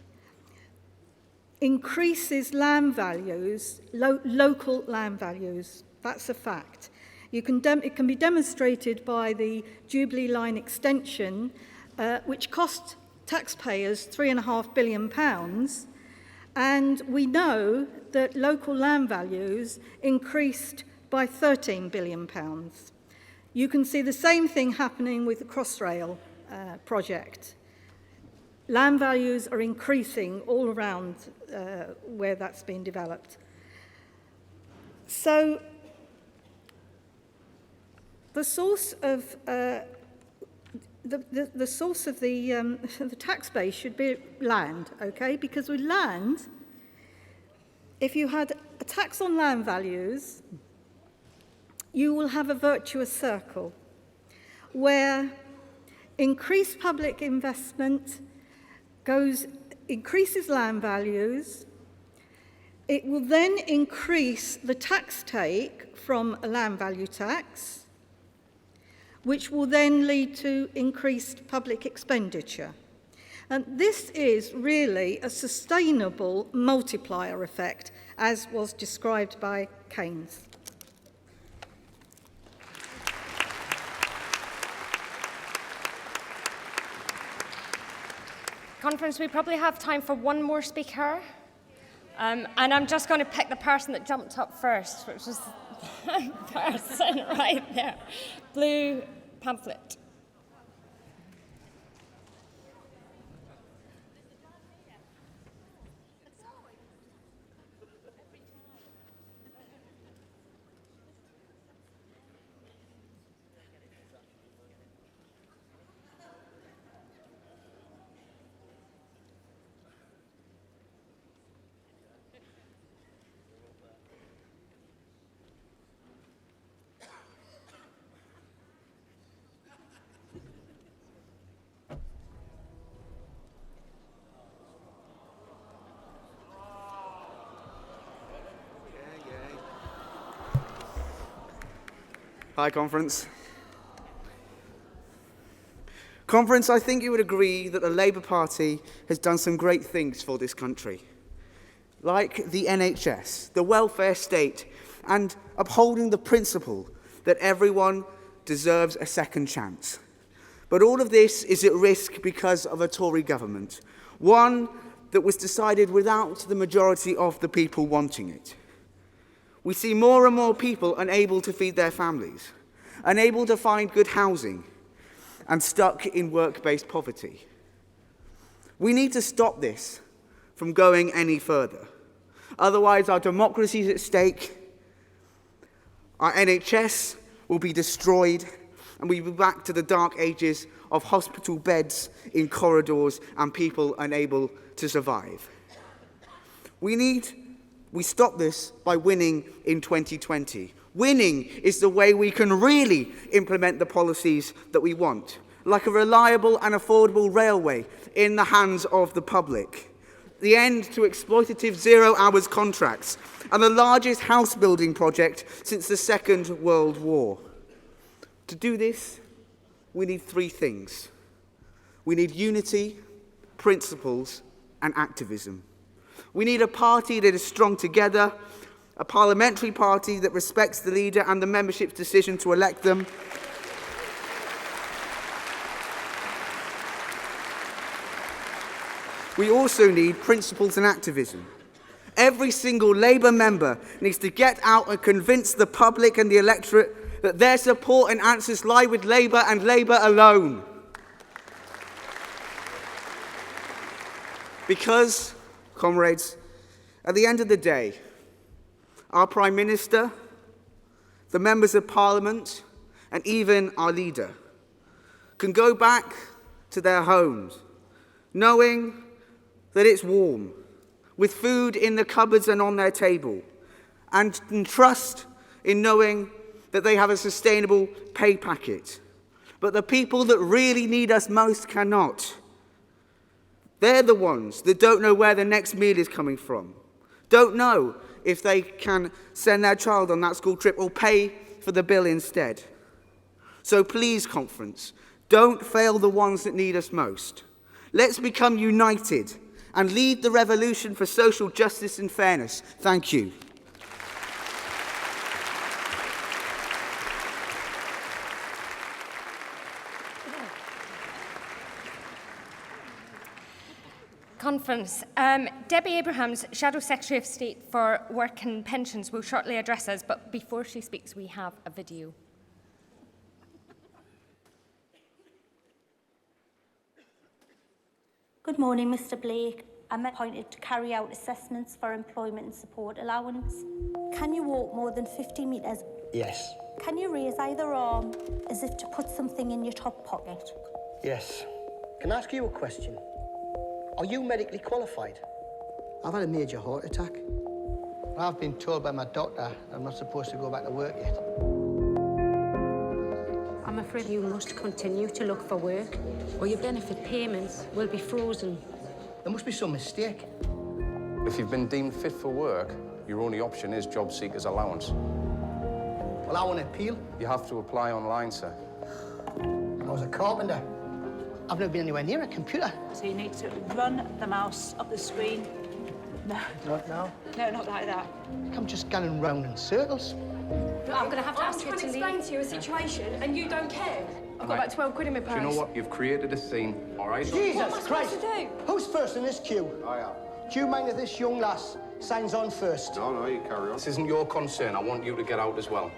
increases land values, local land values. That's a fact. It can be demonstrated by the Jubilee Line extension, which cost taxpayers £3.5 billion, and we know that local land values increased by £13 billion. You can see the same thing happening with the Crossrail project. Land values are increasing all around where that's been developed. So the source of the source of the tax base should be land, okay? Because with land, if you had a tax on land values, you will have a virtuous circle where increased public investment increases land values. It will then increase the tax take from a land value tax, which will then lead to increased public expenditure. And this is really a sustainable multiplier effect, as was described by Keynes. Conference, we probably have time for one more speaker. And I'm just going to pick the person that jumped up first, which was the person right there. Blue pamphlet. Hi, Conference. Conference, I think you would agree that the Labour Party has done some great things for this country, like the NHS, the welfare state, and upholding the principle that everyone deserves a second chance. But all of this is at risk because of a Tory government, one that was decided without the majority of the people wanting it. We see more and more people unable to feed their families, unable to find good housing, and stuck in work-based poverty. We need to stop this from going any further. Otherwise, our democracy is at stake, our NHS will be destroyed, and we'll be back to the dark ages of hospital beds in corridors and people unable to survive. We stop this by winning in 2020. Winning is the way we can really implement the policies that we want, like a reliable and affordable railway in the hands of the public, the end to exploitative zero-hours contracts, and the largest house-building project since the Second World War. To do this, we need three things. We need unity, principles, and activism. We need a party that is strong together, a parliamentary party that respects the leader and the membership's decision to elect them. We also need principles and activism. Every single Labour member needs to get out and convince the public and the electorate that their support and answers lie with Labour and Labour alone. Because, comrades, at the end of the day, our Prime Minister, the members of Parliament, and even our leader can go back to their homes knowing that it's warm, with food in the cupboards and on their table, and trust in knowing that they have a sustainable pay packet. But the people that really need us most cannot. They're the ones that don't know where the next meal is coming from, don't know if they can send their child on that school trip or pay for the bill instead. So please, Conference, don't fail the ones that need us most. Let's become united and lead the revolution for social justice and fairness. Thank you. Conference. Debbie Abrahams, Shadow Secretary of State for Work and Pensions, will shortly address us, but before she speaks, we have a video. Good morning, Mr Blake. I'm appointed to carry out assessments for employment and support allowance. Can you walk more than 50 metres? Yes. Can you raise either arm as if to put something in your top pocket? Yes. Can I ask you a question? Are you medically qualified? I've had a major heart attack. I've been told by my doctor I'm not supposed to go back to work yet. I'm afraid you must continue to look for work, or your benefit payments will be frozen. There must be some mistake. If you've been deemed fit for work, your only option is job seekers allowance. Well, I want to appeal. You have to apply online, sir. I was a carpenter. I've never been anywhere near a computer. So you need to run the mouse up the screen. No. Not now. No, not like that. I'm just going round in circles. I'm going to have to ask I'm you trying to to explain leave. to you a situation and you don't care. I've got Right. about 12 quid in my purse. Do you know what? You've created a scene, all right? Jesus What am I supposed Christ! to do? Who's first in this queue? I am. Do you mind if this young lass signs on first? No, you carry on. This isn't your concern. I want you to get out as well.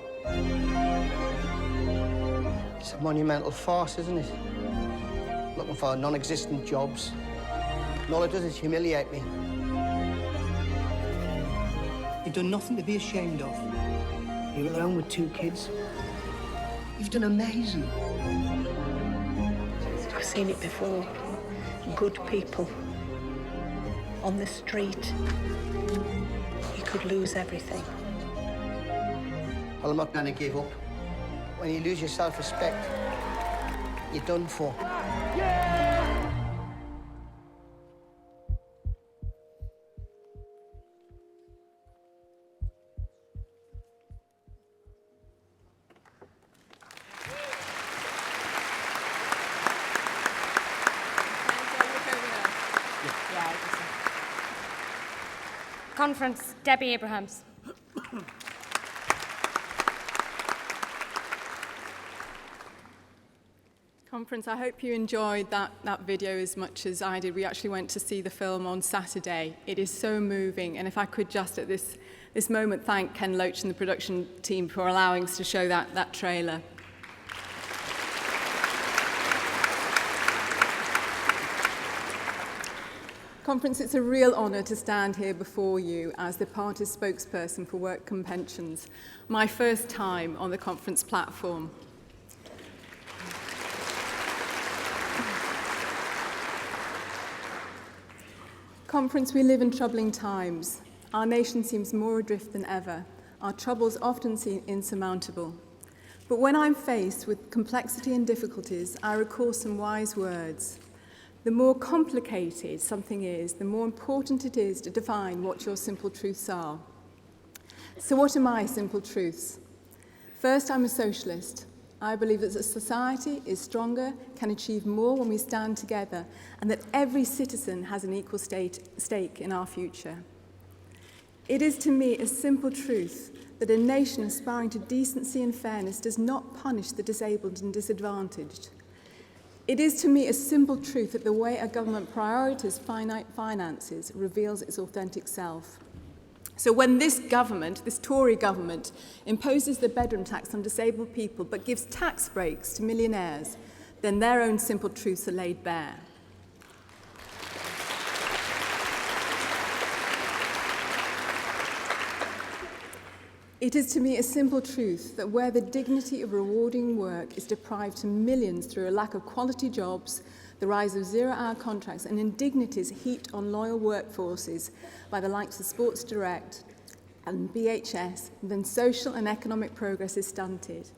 It's a monumental farce, isn't it? Looking for non-existent jobs. And all it does is humiliate me. You've done nothing to be ashamed of. You're alone with 2 kids. You've done amazing. I've seen it before. Good people on the street. You could lose everything. Well, I'm not going to give up. When you lose your self-respect, you're done for. Conference, Debbie Abrahams. Conference, I hope you enjoyed that video as much as I did. We actually went to see the film on Saturday. It is so moving, and if I could just at this moment thank Ken Loach and the production team for allowing us to show that trailer. Conference, it's a real honour to stand here before you as the party's spokesperson for Workcome Pensions, my first time on the conference platform. Conference, we live in troubling times. Our nation seems more adrift than ever. Our troubles often seem insurmountable. But when I'm faced with complexity and difficulties, I recall some wise words. The more complicated something is, the more important it is to define what your simple truths are. So what are my simple truths? First, I'm a socialist. I believe that a society is stronger, can achieve more when we stand together, and that every citizen has an equal stake in our future. It is to me a simple truth that a nation aspiring to decency and fairness does not punish the disabled and disadvantaged. It is to me a simple truth that the way a government prioritizes finite finances reveals its authentic self. So when this government, this Tory government, imposes the bedroom tax on disabled people but gives tax breaks to millionaires, then their own simple truths are laid bare. It is to me a simple truth that where the dignity of rewarding work is deprived to millions through a lack of quality jobs, the rise of zero-hour contracts and indignities heaped on loyal workforces by the likes of Sports Direct and BHS, then social and economic progress is stunted.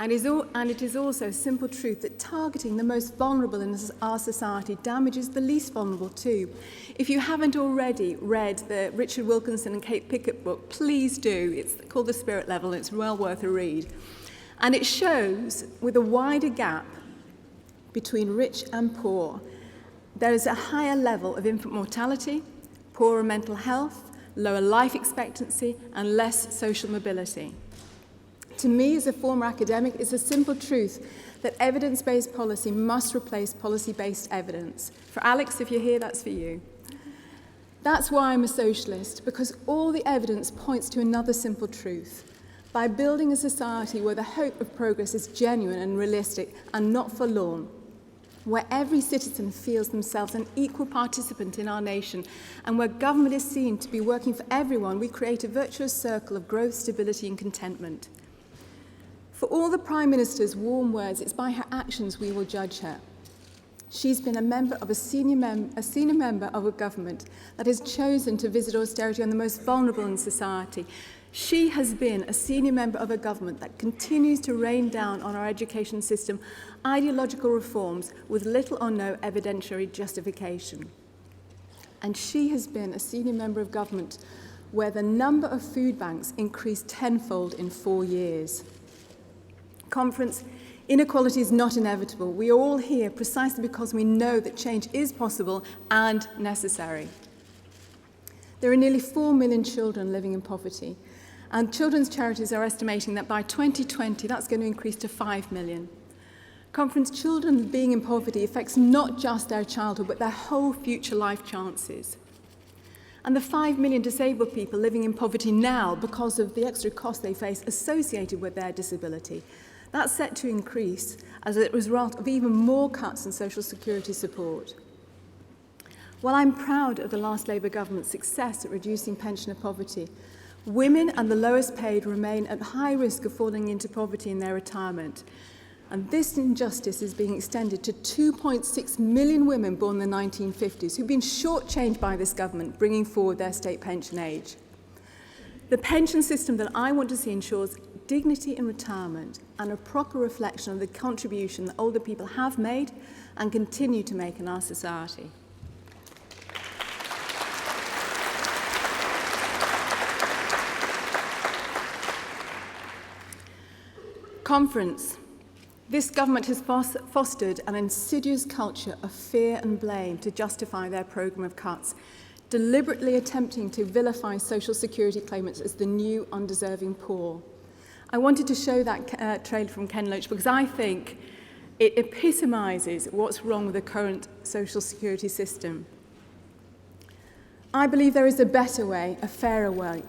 And it is also a simple truth that targeting the most vulnerable in our society damages the least vulnerable too. If you haven't already read the Richard Wilkinson and Kate Pickett book, please do. It's called The Spirit Level, and it's well worth a read. And it shows, with a wider gap between rich and poor, there is a higher level of infant mortality, poorer mental health, lower life expectancy, and less social mobility. To me, as a former academic, it's a simple truth that evidence-based policy must replace policy-based evidence. For Alex, if you're here, that's for you. That's why I'm a socialist, because all the evidence points to another simple truth. By building a society where the hope of progress is genuine and realistic and not forlorn, where every citizen feels themselves an equal participant in our nation, and where government is seen to be working for everyone, we create a virtuous circle of growth, stability and contentment. For all the Prime Minister's warm words, it's by her actions we will judge her. She's been a senior member of a government that has chosen to visit austerity on the most vulnerable in society. She has been a senior member of a government that continues to rain down on our education system ideological reforms with little or no evidentiary justification. And she has been a senior member of government where the number of food banks increased tenfold in 4 years. Conference, inequality is not inevitable. We are all here precisely because we know that change is possible and necessary. There are nearly 4 million children living in poverty, and children's charities are estimating that by 2020 that's going to increase to 5 million. Conference, children being in poverty affects not just their childhood but their whole future life chances. And the 5 million disabled people living in poverty now because of the extra costs they face associated with their disability, that's set to increase as a result of even more cuts in social security support. While I'm proud of the last Labour government's success at reducing pensioner poverty, women and the lowest paid remain at high risk of falling into poverty in their retirement. And this injustice is being extended to 2.6 million women born in the 1950s who've been shortchanged by this government, bringing forward their state pension age. The pension system that I want to see ensures dignity in retirement and a proper reflection of the contribution that older people have made and continue to make in our society. Conference. This government has fostered an insidious culture of fear and blame to justify their programme of cuts. deliberately attempting to vilify social security claimants as the new undeserving poor. I wanted to show that trailer from Ken Loach because I think it epitomises what's wrong with the current social security system. I believe there is a better way, a fairer way,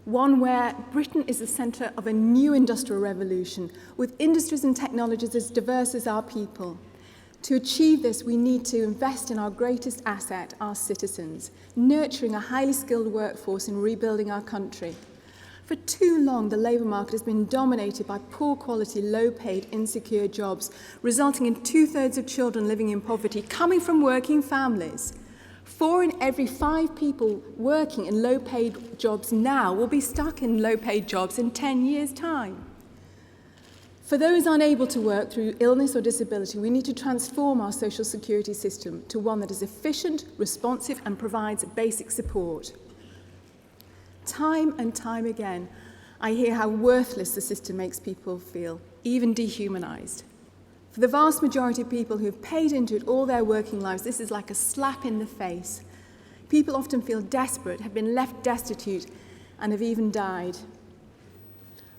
one where Britain is the centre of a new industrial revolution with industries and technologies as diverse as our people. To achieve this, we need to invest in our greatest asset, our citizens, nurturing a highly skilled workforce and rebuilding our country. For too long, the labour market has been dominated by poor quality, low-paid, insecure jobs, resulting in 2/3 of children living in poverty coming from working families. 4 in every 5 people working in low-paid jobs now will be stuck in low-paid jobs in 10 years' time. For those unable to work through illness or disability, we need to transform our social security system to one that is efficient, responsive, and provides basic support. Time and time again, I hear how worthless the system makes people feel, even dehumanised. For the vast majority of people who have paid into it all their working lives, this is like a slap in the face. People often feel desperate, have been left destitute, and have even died.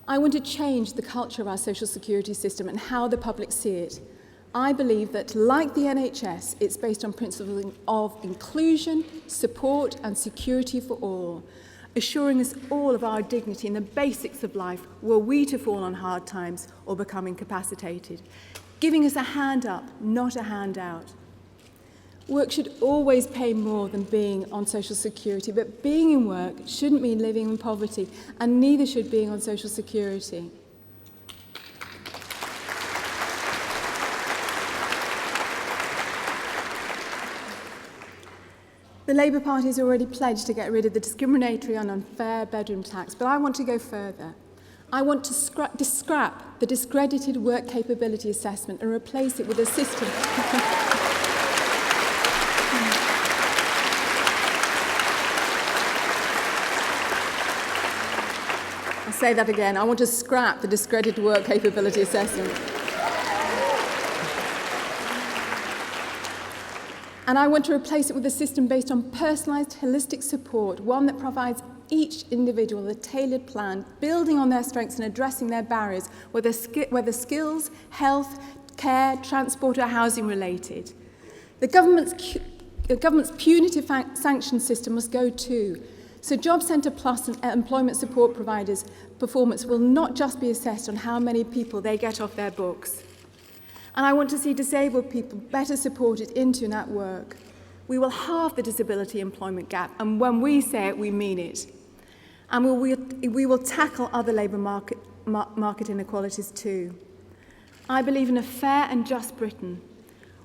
I want to change the culture of our social security system and how the public see it. I believe that, like the NHS, it's based on principles of inclusion, support, and security for all, assuring us all of our dignity and the basics of life were we to fall on hard times or become incapacitated, giving us a hand up, not a handout. Work should always pay more than being on social security, but being in work shouldn't mean living in poverty, and neither should being on social security. The Labour Party has already pledged to get rid of the discriminatory and unfair bedroom tax, but I want to go further. I want to scrap the discredited work capability assessment and replace it with a system. I'll say that again. I want to scrap the discredited work capability assessment. And I want to replace it with a system based on personalised, holistic support, one that provides each individual a tailored plan, building on their strengths and addressing their barriers, whether skills, health, care, transport or housing related. The government's punitive sanction system must go too. So Job Centre Plus and employment support providers' performance will not just be assessed on how many people they get off their books. And I want to see disabled people better supported into and at work. We will halve the disability employment gap, and when we say it, we mean it. And we will tackle other labour market inequalities too. I believe in a fair and just Britain,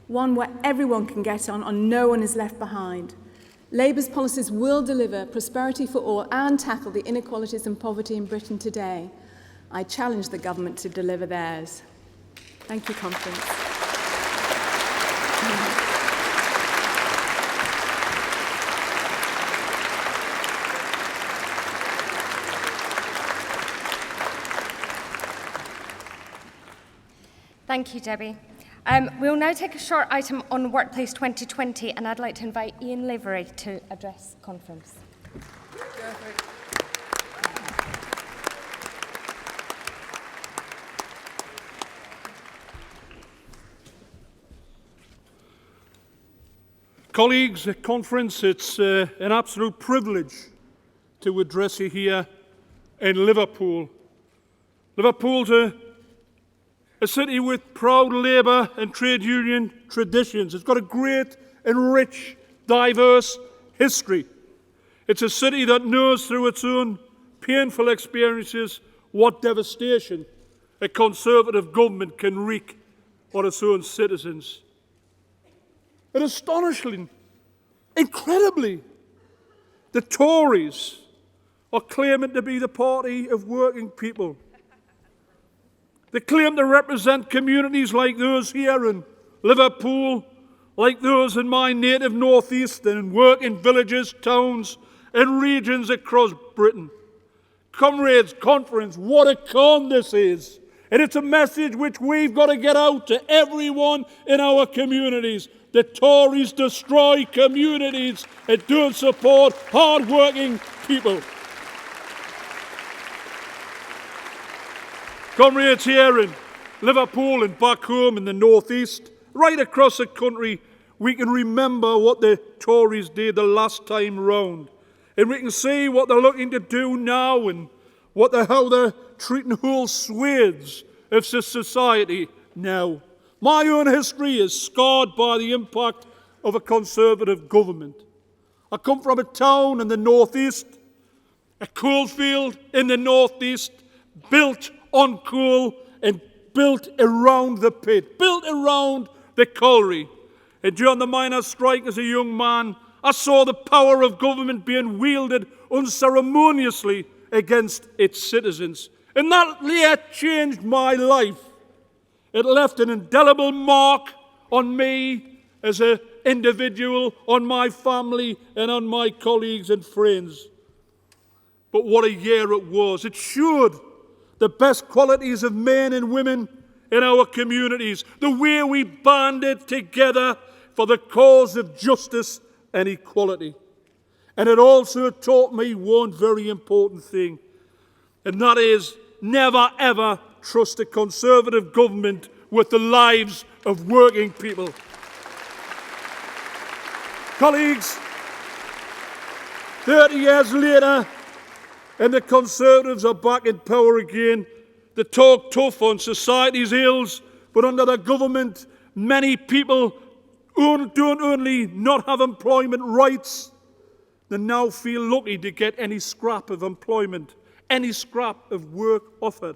one where everyone can get on and no one is left behind. Labour's policies will deliver prosperity for all and tackle the inequalities and poverty in Britain today. I challenge the government to deliver theirs. Thank you, Conference. Thank you, Debbie. We'll now take a short item on Workplace 2020, and I'd like to invite Ian Lavery to address the conference. Colleagues, at conference, it's an absolute privilege to address you here in Liverpool. Liverpool's a city with proud labour and trade union traditions. It's got a great and rich, diverse history. It's a city that knows through its own painful experiences what devastation a Conservative government can wreak on its own citizens. And astonishingly, incredibly, the Tories are claiming to be the party of working people. They claim to represent communities like those here in Liverpool, like those in my native North East, and work in villages, towns, and regions across Britain. Comrades, conference, what a con this is. And it's a message which we've got to get out to everyone in our communities. The Tories destroy communities and don't support hard-working people. Comrades here in Liverpool and back home in the northeast, right across the country, we can remember what the Tories did the last time round. And we can see what they're looking to do now and how they're treating whole swathes of society now. My own history is scarred by the impact of a Conservative government. I come from a town in the northeast, a coalfield in the northeast, built on coal and built around the pit, built around the colliery. And during the miners' strike as a young man, I saw the power of government being wielded unceremoniously against its citizens. And that later changed my life. It left an indelible mark on me as an individual, on my family, and on my colleagues and friends. But what a year it was. It showed the best qualities of men and women in our communities, the way we banded together for the cause of justice and equality. And it also taught me one very important thing, and that is never ever trust a Conservative government with the lives of working people. Colleagues, 30 years later, and the Conservatives are back in power again. They talk tough on society's ills, but under the government, many people don't only not have employment rights, they now feel lucky to get any scrap of employment, any scrap of work offered.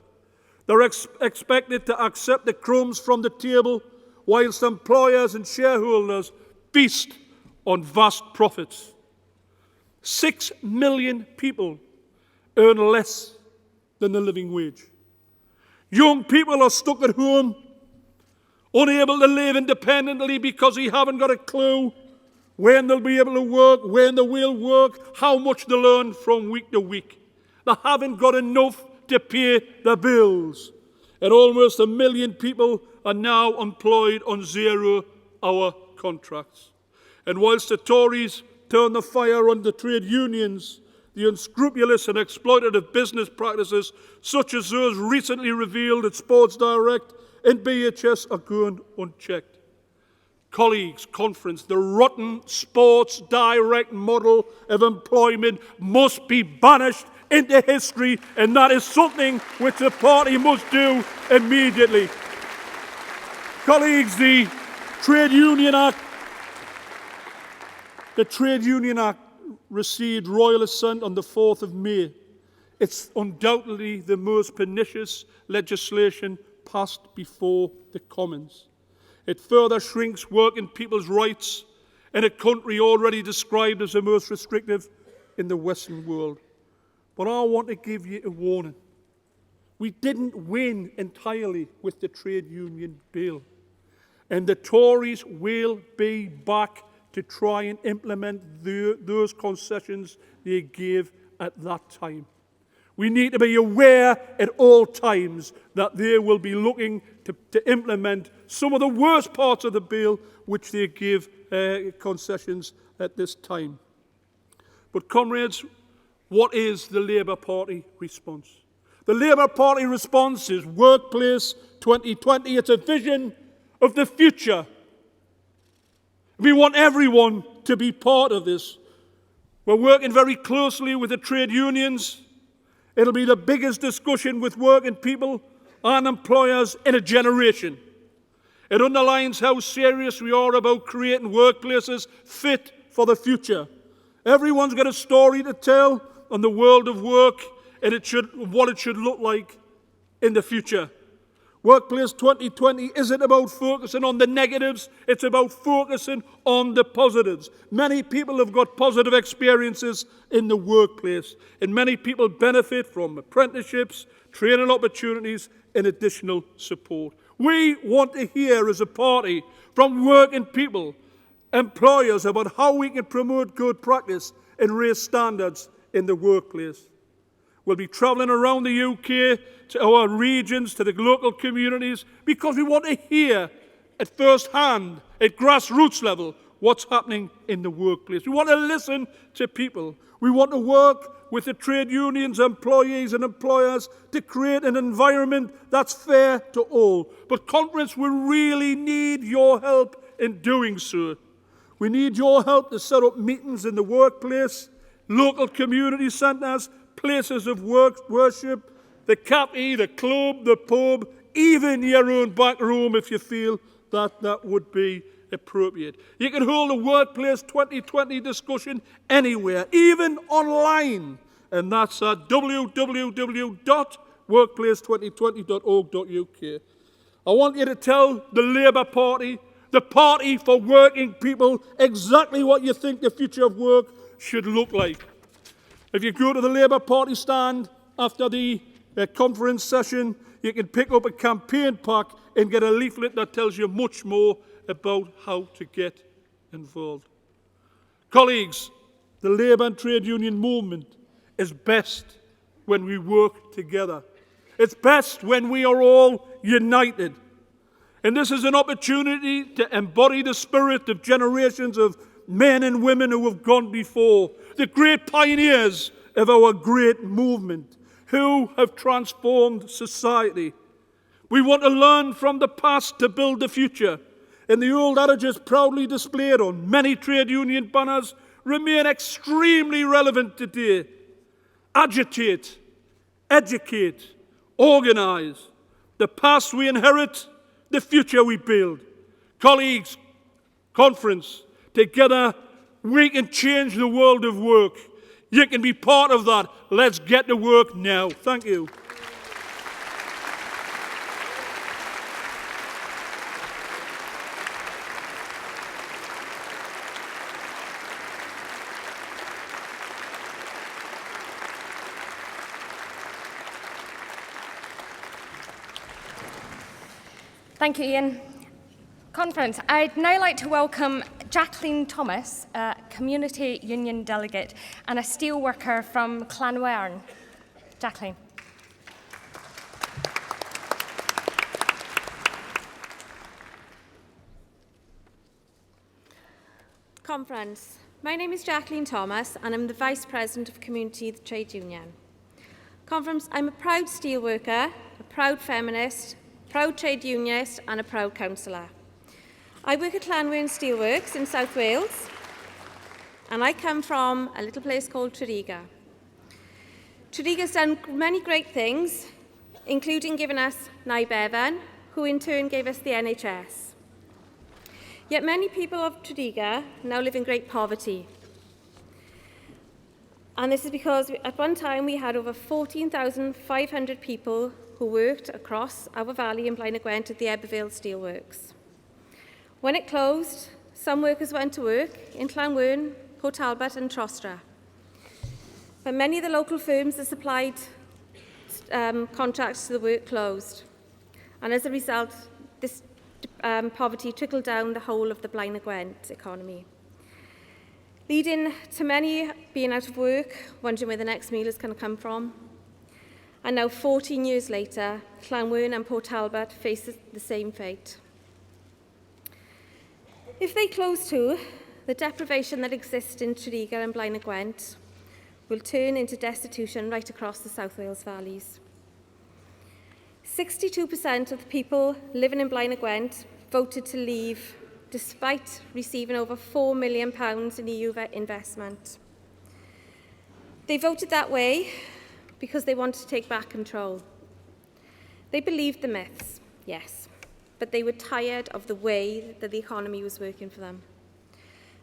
They're expected to accept the crumbs from the table, whilst employers and shareholders feast on vast profits. 6 million people earn less than the living wage. Young people are stuck at home, unable to live independently because they haven't got a clue when they'll be able to work, when they will work, how much they learn from week to week. They haven't got enough to pay their bills. And almost 1 million people are now employed on 0-hour contracts. And whilst the Tories turn the fire on the trade unions, the unscrupulous and exploitative business practices, such as those recently revealed at Sports Direct and BHS, are going unchecked. Colleagues, conference, the rotten Sports Direct model of employment must be banished into history, and that is something which the party must do immediately. Colleagues, the Trade Union Act received royal assent on the 4th of May. It's undoubtedly the most pernicious legislation passed before the Commons. It further shrinks working people's rights in a country already described as the most restrictive in the Western world. But I want to give you a warning. We didn't win entirely with the trade union bill. And the Tories will be back to try and implement those concessions they gave at that time. We need to be aware at all times that they will be looking to implement some of the worst parts of the bill which they give concessions at this time. But comrades, what is the Labour Party response? The Labour Party response is Workplace 2020. It's a vision of the future. We want everyone to be part of this. We're working very closely with the trade unions. It'll be the biggest discussion with working people and employers in a generation. It underlines how serious we are about creating workplaces fit for the future. Everyone's got a story to tell on the world of work and what it should look like in the future. Workplace 2020 isn't about focusing on the negatives, it's about focusing on the positives. Many people have got positive experiences in the workplace, and many people benefit from apprenticeships, training opportunities, and additional support. We want to hear as a party from working people, employers, about how we can promote good practice and raise standards in the workplace. We'll be travelling around the UK to our regions, to the local communities, because we want to hear at first hand, at grassroots level, what's happening in the workplace. We want to listen to people. We want to work with the trade unions, employees and employers to create an environment that's fair to all. But conference, we really need your help in doing so. We need your help to set up meetings in the workplace, local community centres, places of worship, the cafe, the club, the pub, even your own back room if you feel that would be appropriate. You can hold a Workplace 2020 discussion anywhere, even online, and that's at www.workplace2020.org.uk. I want you to tell the Labour Party, the party for working people, exactly what you think the future of work should look like. If you go to the Labour Party stand after the conference session, you can pick up a campaign pack and get a leaflet that tells you much more about how to get involved. Colleagues, the Labour and trade union movement is best when we work together. It's best when we are all united. And this is an opportunity to embody the spirit of generations of men and women who have gone before, the great pioneers of our great movement, who have transformed society. We want to learn from the past to build the future. And the old adages proudly displayed on many trade union banners remain extremely relevant today. Agitate, educate, organise. The past we inherit, the future we build. Colleagues, conference, together we can change the world of work. You can be part of that. Let's get to work now. Thank you. Thank you, Ian. Conference, I'd now like to welcome Jacqueline Thomas, a community union delegate and a steelworker from Llanwern. Jacqueline. Conference, my name is Jacqueline Thomas and I'm the Vice President of Community Trade Union. Conference, I'm a proud steelworker, a proud feminist, proud trade unionist and a proud councillor. I work at Llanwern Steelworks in South Wales and I come from a little place called Tredegar. Tredegar's done many great things, including giving us Nye Bevan, who in turn gave us the NHS. Yet many people of Tredegar now live in great poverty. And this is because at one time we had over 14,500 people who worked across our valley in Blaenau Gwent at the Ebervale Steelworks. When it closed, some workers went to work in Llanwern, Port Talbot and Trostra. But many of the local firms that supplied contracts to the work closed. And as a result, this poverty trickled down the whole of the Blaenau Gwent economy, leading to many being out of work, wondering where the next meal is going to come from. And now, 14 years later, Llanwern and Port Talbot face the same fate. If they close too, the deprivation that exists in Tredegar and Blaenau Gwent will turn into destitution right across the South Wales valleys. 62% of the people living in Blaenau Gwent voted to leave despite receiving over £4 million in EU investment. They voted that way because they wanted to take back control. They believed the myths, yes, but they were tired of the way that the economy was working for them.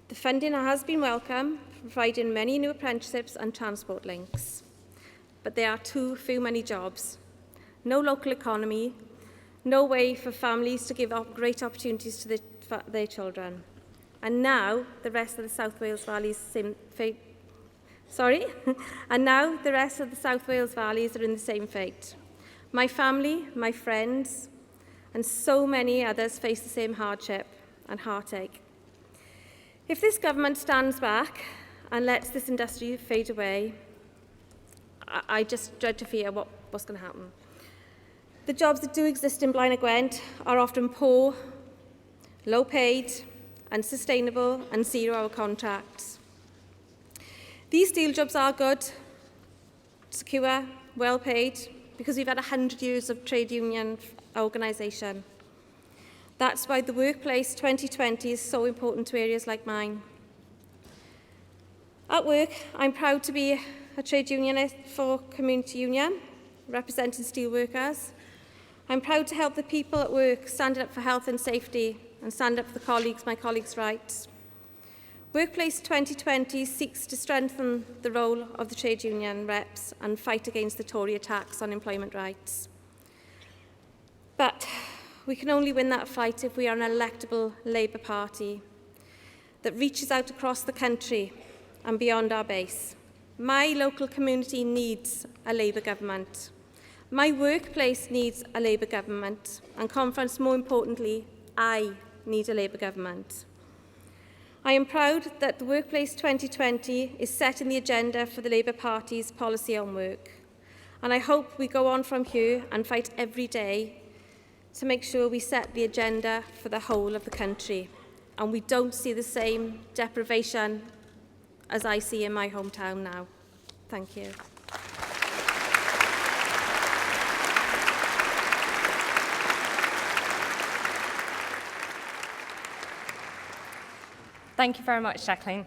The funding has been welcome, providing many new apprenticeships and transport links. But there are too many jobs, no local economy, no way for families to give up great opportunities to their children. And now the rest of the South Wales valleys and now the rest of the South Wales valleys are in the same fate. My family, my friends, and so many others face the same hardship and heartache. If this government stands back and lets this industry fade away, I just dread to fear what's going to happen. The jobs that do exist in Blaenau Gwent are often poor, low paid, unsustainable and 0-hour contracts. These steel jobs are good, secure, well paid, because we've had 100 years of trade union organisation. That's why the Workplace 2020 is so important to areas like mine. At work, I'm proud to be a trade unionist for Community Union, representing steelworkers. I'm proud to help the people at work stand up for health and safety and stand up for my colleagues' rights. Workplace 2020 seeks to strengthen the role of the trade union reps and fight against the Tory attacks on employment rights. But we can only win that fight if we are an electable Labour Party that reaches out across the country and beyond our base. My local community needs a Labour government. My workplace needs a Labour government, and Conference, more importantly, I need a Labour government. I am proud that the Workplace 2020 is setting the agenda for the Labour Party's policy on work, and I hope we go on from here and fight every day to make sure we set the agenda for the whole of the country, and we don't see the same deprivation as I see in my hometown now. Thank you. Thank you very much, Jacqueline.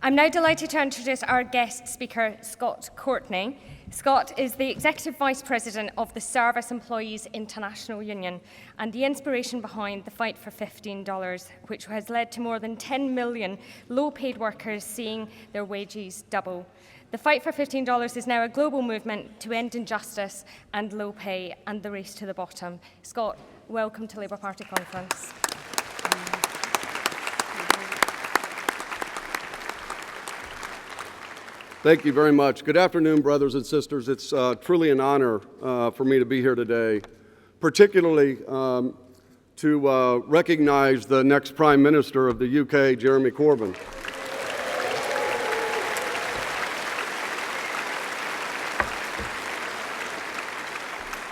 I'm now delighted to introduce our guest speaker, Scott Courtney. Scott is the Executive Vice President of the Service Employees International Union and the inspiration behind the Fight for $15, which has led to more than 10 million low-paid workers seeing their wages double. The Fight for $15 is now a global movement to end injustice and low pay and the race to the bottom. Scott, welcome to Labour Party Conference. Thank you very much. Good afternoon, brothers and sisters. It's truly an honor for me to be here today, particularly to recognize the next Prime Minister of the UK, Jeremy Corbyn.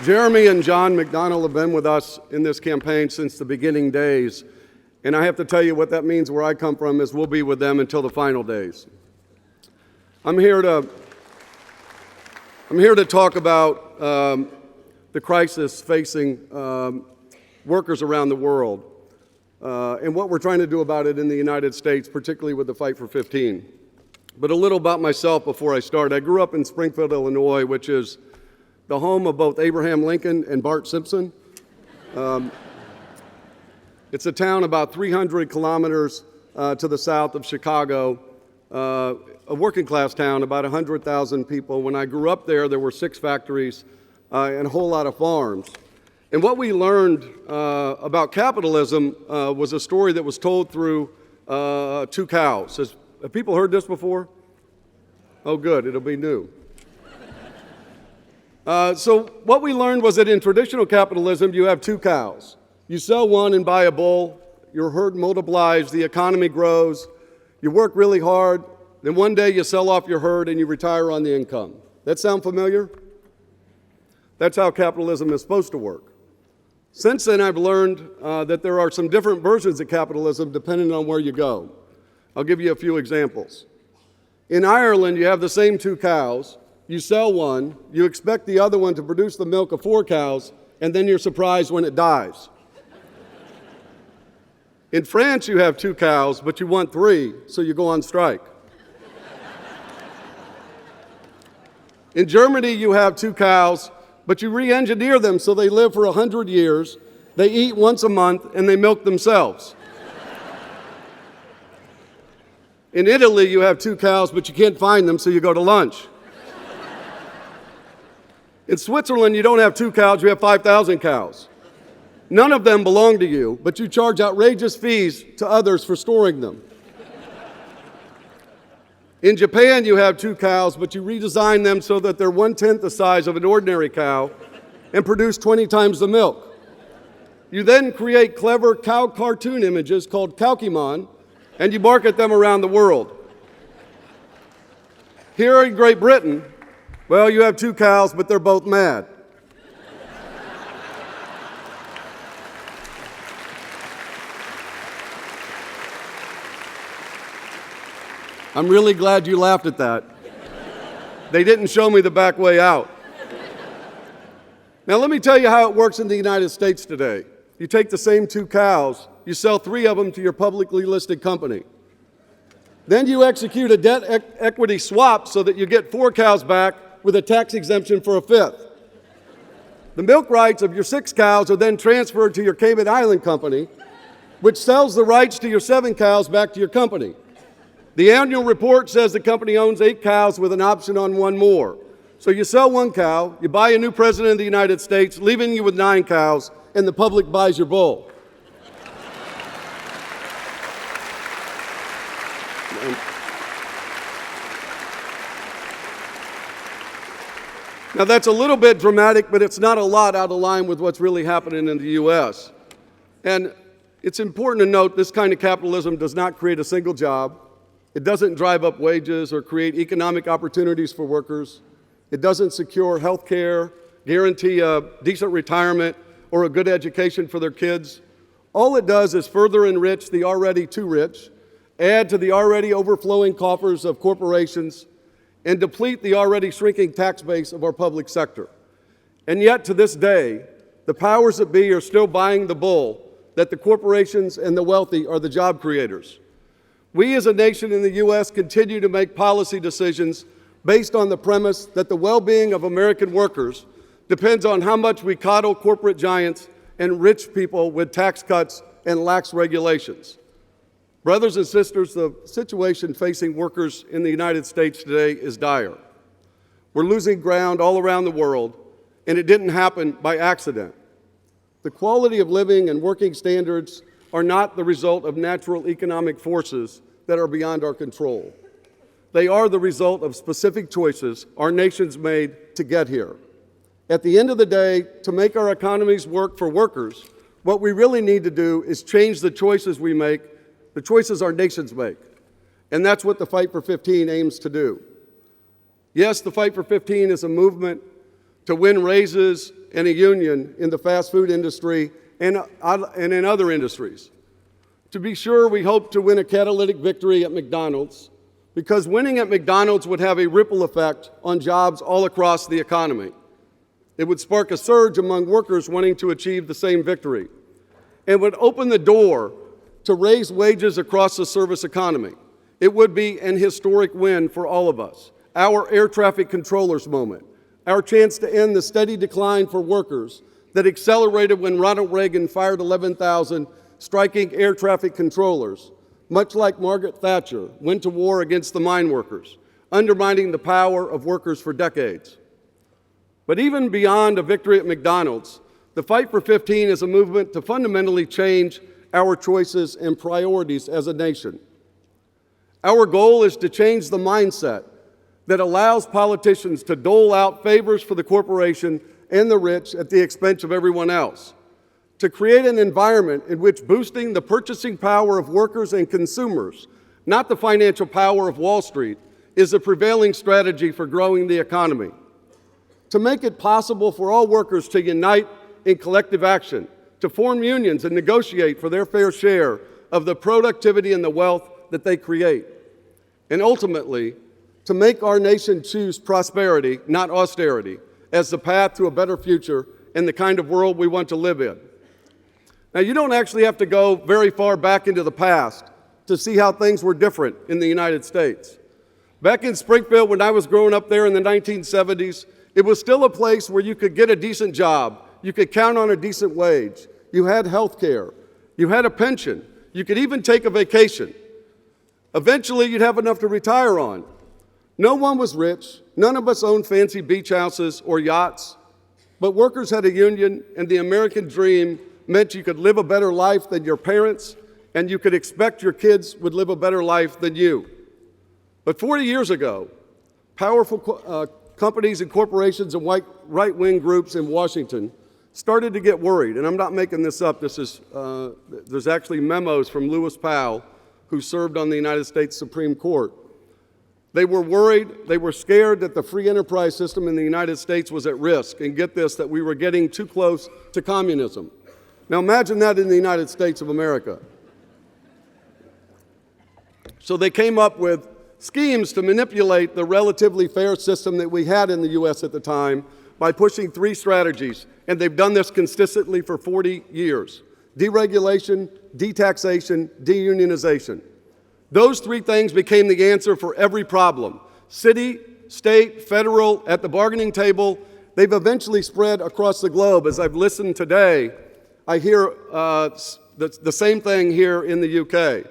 Jeremy and John McDonnell have been with us in this campaign since the beginning days, and I have to tell you what that means where I come from is we'll be with them until the final days. I'm here to talk about the crisis facing workers around the world and what we're trying to do about it in the United States, particularly with the Fight for 15. But a little about myself before I start. I grew up in Springfield, Illinois, which is the home of both Abraham Lincoln and Bart Simpson. It's a town about 300 kilometers to the south of Chicago. A working-class town, about 100,000 people. When I grew up there, there were 6 factories and a whole lot of farms. And what we learned about capitalism was a story that was told through 2 cows. Have people heard this before? Oh, good. It'll be new. So what we learned was that in traditional capitalism, you have 2 cows. You sell one and buy a bull. Your herd multiplies. The economy grows. You work really hard. Then one day you sell off your herd and you retire on the income. That sound familiar? That's how capitalism is supposed to work. Since then, I've learned that there are some different versions of capitalism depending on where you go. I'll give you a few examples. In Ireland, you have the same 2 cows. You sell one, you expect the other one to produce the milk of 4 cows, and then you're surprised when it dies. In France, you have 2 cows, but you want 3, so you go on strike. In Germany, you have 2 cows, but you re-engineer them so they live for 100 years, they eat once a month, and they milk themselves. In Italy, you have 2 cows, but you can't find them, so you go to lunch. In Switzerland, you don't have 2 cows, you have 5,000 cows. None of them belong to you, but you charge outrageous fees to others for storing them. In Japan, you have 2 cows, but you redesign them so that they're 1/10 the size of an ordinary cow and produce 20 times the milk. You then create clever cow cartoon images called Cowkymon, and you market them around the world. Here in Great Britain, well, you have 2 cows, but they're both mad. I'm really glad you laughed at that. They didn't show me the back way out. Now, let me tell you how it works in the United States today. You take the same 2 cows, you sell 3 of them to your publicly listed company. Then you execute a debt equity swap so that you get 4 cows back with a tax exemption for a 5th. The milk rights of your 6 cows are then transferred to your Cayman Island company, which sells the rights to your 7 cows back to your company. The annual report says the company owns 8 cows with an option on 1 more. So you sell 1 cow, you buy a new president of the United States, leaving you with 9 cows, and the public buys your bull. Now that's a little bit dramatic, but it's not a lot out of line with what's really happening in the U.S. And it's important to note this kind of capitalism does not create a single job. It doesn't drive up wages or create economic opportunities for workers. It doesn't secure health care, guarantee a decent retirement, or a good education for their kids. All it does is further enrich the already too rich, add to the already overflowing coffers of corporations, and deplete the already shrinking tax base of our public sector. And yet, to this day, the powers that be are still buying the bull that the corporations and the wealthy are the job creators. We as a nation in the U.S. continue to make policy decisions based on the premise that the well-being of American workers depends on how much we coddle corporate giants and rich people with tax cuts and lax regulations. Brothers and sisters, the situation facing workers in the United States today is dire. We're losing ground all around the world, and it didn't happen by accident. The quality of living and working standards are not the result of natural economic forces that are beyond our control. They are the result of specific choices our nation's made to get here. At the end of the day, to make our economies work for workers, what we really need to do is change the choices we make, the choices our nations make. And that's what the Fight for 15 aims to do. Yes, the Fight for 15 is a movement to win raises and a union in the fast food industry and in other industries. To be sure, we hope to win a catalytic victory at McDonald's, because winning at McDonald's would have a ripple effect on jobs all across the economy. It would spark a surge among workers wanting to achieve the same victory, and would open the door to raise wages across the service economy. It would be an historic win for all of us. Our air traffic controllers moment, our chance to end the steady decline for workers that accelerated when Ronald Reagan fired 11,000 striking air traffic controllers, much like Margaret Thatcher went to war against the mine workers, undermining the power of workers for decades. But even beyond a victory at McDonald's, the Fight for 15 is a movement to fundamentally change our choices and priorities as a nation. Our goal is to change the mindset that allows politicians to dole out favors for the corporation and the rich at the expense of everyone else, to create an environment in which boosting the purchasing power of workers and consumers, not the financial power of Wall Street, is the prevailing strategy for growing the economy, to make it possible for all workers to unite in collective action, to form unions and negotiate for their fair share of the productivity and the wealth that they create, and ultimately, to make our nation choose prosperity, not austerity, as the path to a better future and the kind of world we want to live in. Now, you don't actually have to go very far back into the past to see how things were different in the United States. Back in Springfield, when I was growing up there in the 1970s, it was still a place where you could get a decent job, you could count on a decent wage, you had health care, you had a pension, you could even take a vacation. Eventually, you'd have enough to retire on. No one was rich, none of us owned fancy beach houses or yachts, but workers had a union, and the American dream meant you could live a better life than your parents, and you could expect your kids would live a better life than you. But 40 years ago, powerful companies and corporations and right-wing groups in Washington started to get worried, and I'm not making this up. There's actually memos from Lewis Powell, who served on the United States Supreme Court. They were worried, they were scared that the free enterprise system in the United States was at risk, and get this, that we were getting too close to communism. Now imagine that in the United States of America. So they came up with schemes to manipulate the relatively fair system that we had in the U.S. at the time by pushing 3 strategies, and they've done this consistently for 40 years. Deregulation, detaxation, deunionization. Those 3 things became the answer for every problem. City, state, federal, at the bargaining table, they've eventually spread across the globe. As I've listened today, I hear the same thing here in the UK.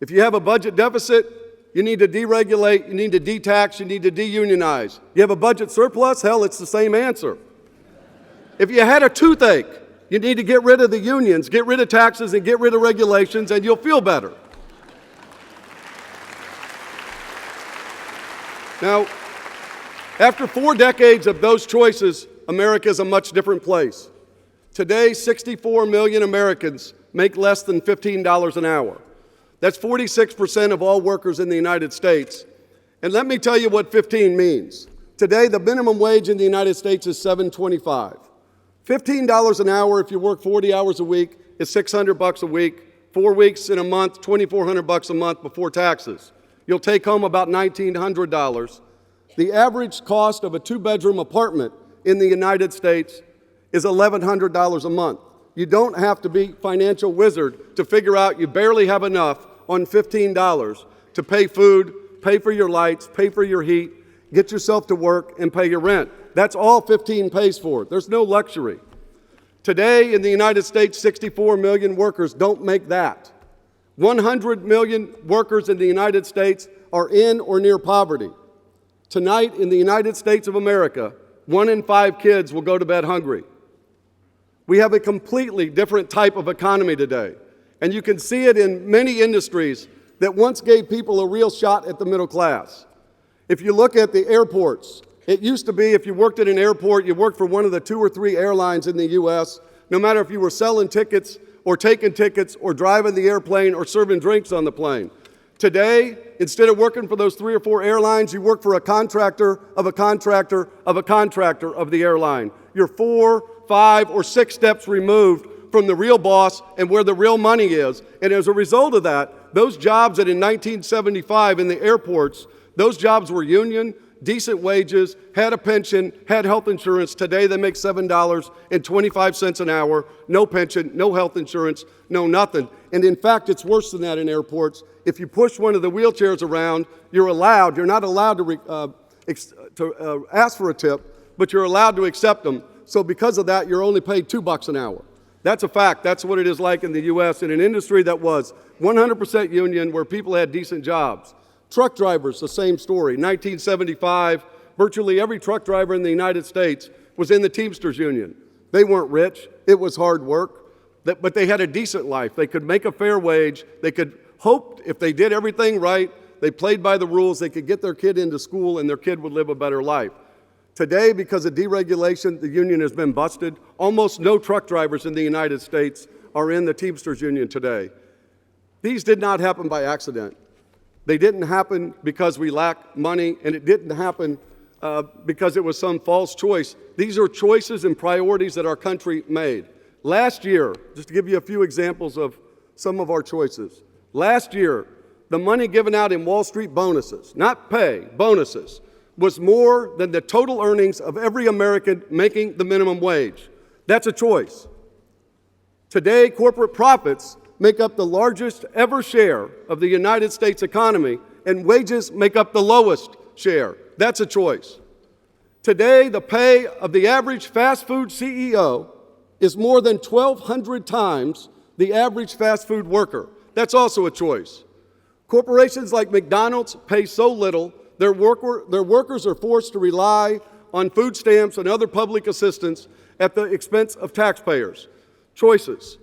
If you have a budget deficit, you need to deregulate, you need to detax, you need to deunionize. You have a budget surplus? Hell, it's the same answer. If you had a toothache, you need to get rid of the unions, get rid of taxes, and get rid of regulations, and you'll feel better. Now, after 4 decades of those choices, America is a much different place. Today, 64 million Americans make less than $15 an hour. That's 46% of all workers in the United States. And let me tell you what 15 means. Today, the minimum wage in the United States is $7.25. $15 an hour if you work 40 hours a week is $600 a week. 4 weeks in a month, $2,400 a month before taxes. You'll take home about $1,900. The average cost of a 2-bedroom apartment in the United States is $1,100 a month. You don't have to be a financial wizard to figure out you barely have enough on $15 to pay food, pay for your lights, pay for your heat, get yourself to work, and pay your rent. That's all 15 pays for. There's no luxury. Today in the United States, 64 million workers don't make that. 100 million workers in the United States are in or near poverty. Tonight in the United States of America, 1 in 5 kids will go to bed hungry. We have a completely different type of economy today, and you can see it in many industries that once gave people a real shot at the middle class. If you look at the airports, it used to be if you worked at an airport, you worked for one of the 2 or 3 airlines in the U.S., no matter if you were selling tickets or taking tickets or driving the airplane or serving drinks on the plane. Today, instead of working for those 3 or 4 airlines, you work for a contractor of a contractor of a contractor of the airline. You're 4, 5, or 6 steps removed from the real boss and where the real money is. And as a result of that, those jobs that in 1975 in the airports, those jobs were union, decent wages, had a pension, had health insurance. Today they make $7.25 an hour, no pension, no health insurance, no nothing. And in fact, it's worse than that in airports. If you push one of the wheelchairs around, you're not allowed to ask for a tip, but you're allowed to accept them. So because of that, you're only paid $2 an hour. That's a fact. That's what it is like in the U.S. in an industry that was 100% union where people had decent jobs. Truck drivers, the same story. 1975, virtually every truck driver in the United States was in the Teamsters Union. They weren't rich. It was hard work. But they had a decent life. They could make a fair wage. They could hope if they did everything right, they played by the rules, they could get their kid into school and their kid would live a better life. Today, because of deregulation, the union has been busted. Almost no truck drivers in the United States are in the Teamsters Union today. These did not happen by accident. They didn't happen because we lack money, and it didn't happen because it was some false choice. These are choices and priorities that our country made. Last year, just to give you a few examples of some of our choices. Last year, the money given out in Wall Street bonuses, not pay, bonuses, was more than the total earnings of every American making the minimum wage. That's a choice. Today, corporate profits make up the largest ever share of the United States economy, and wages make up the lowest share. That's a choice. Today, the pay of the average fast food CEO is more than 1,200 times the average fast food worker. That's also a choice. Corporations like McDonald's pay so little, their workers are forced to rely on food stamps and other public assistance at the expense of taxpayers. Choices.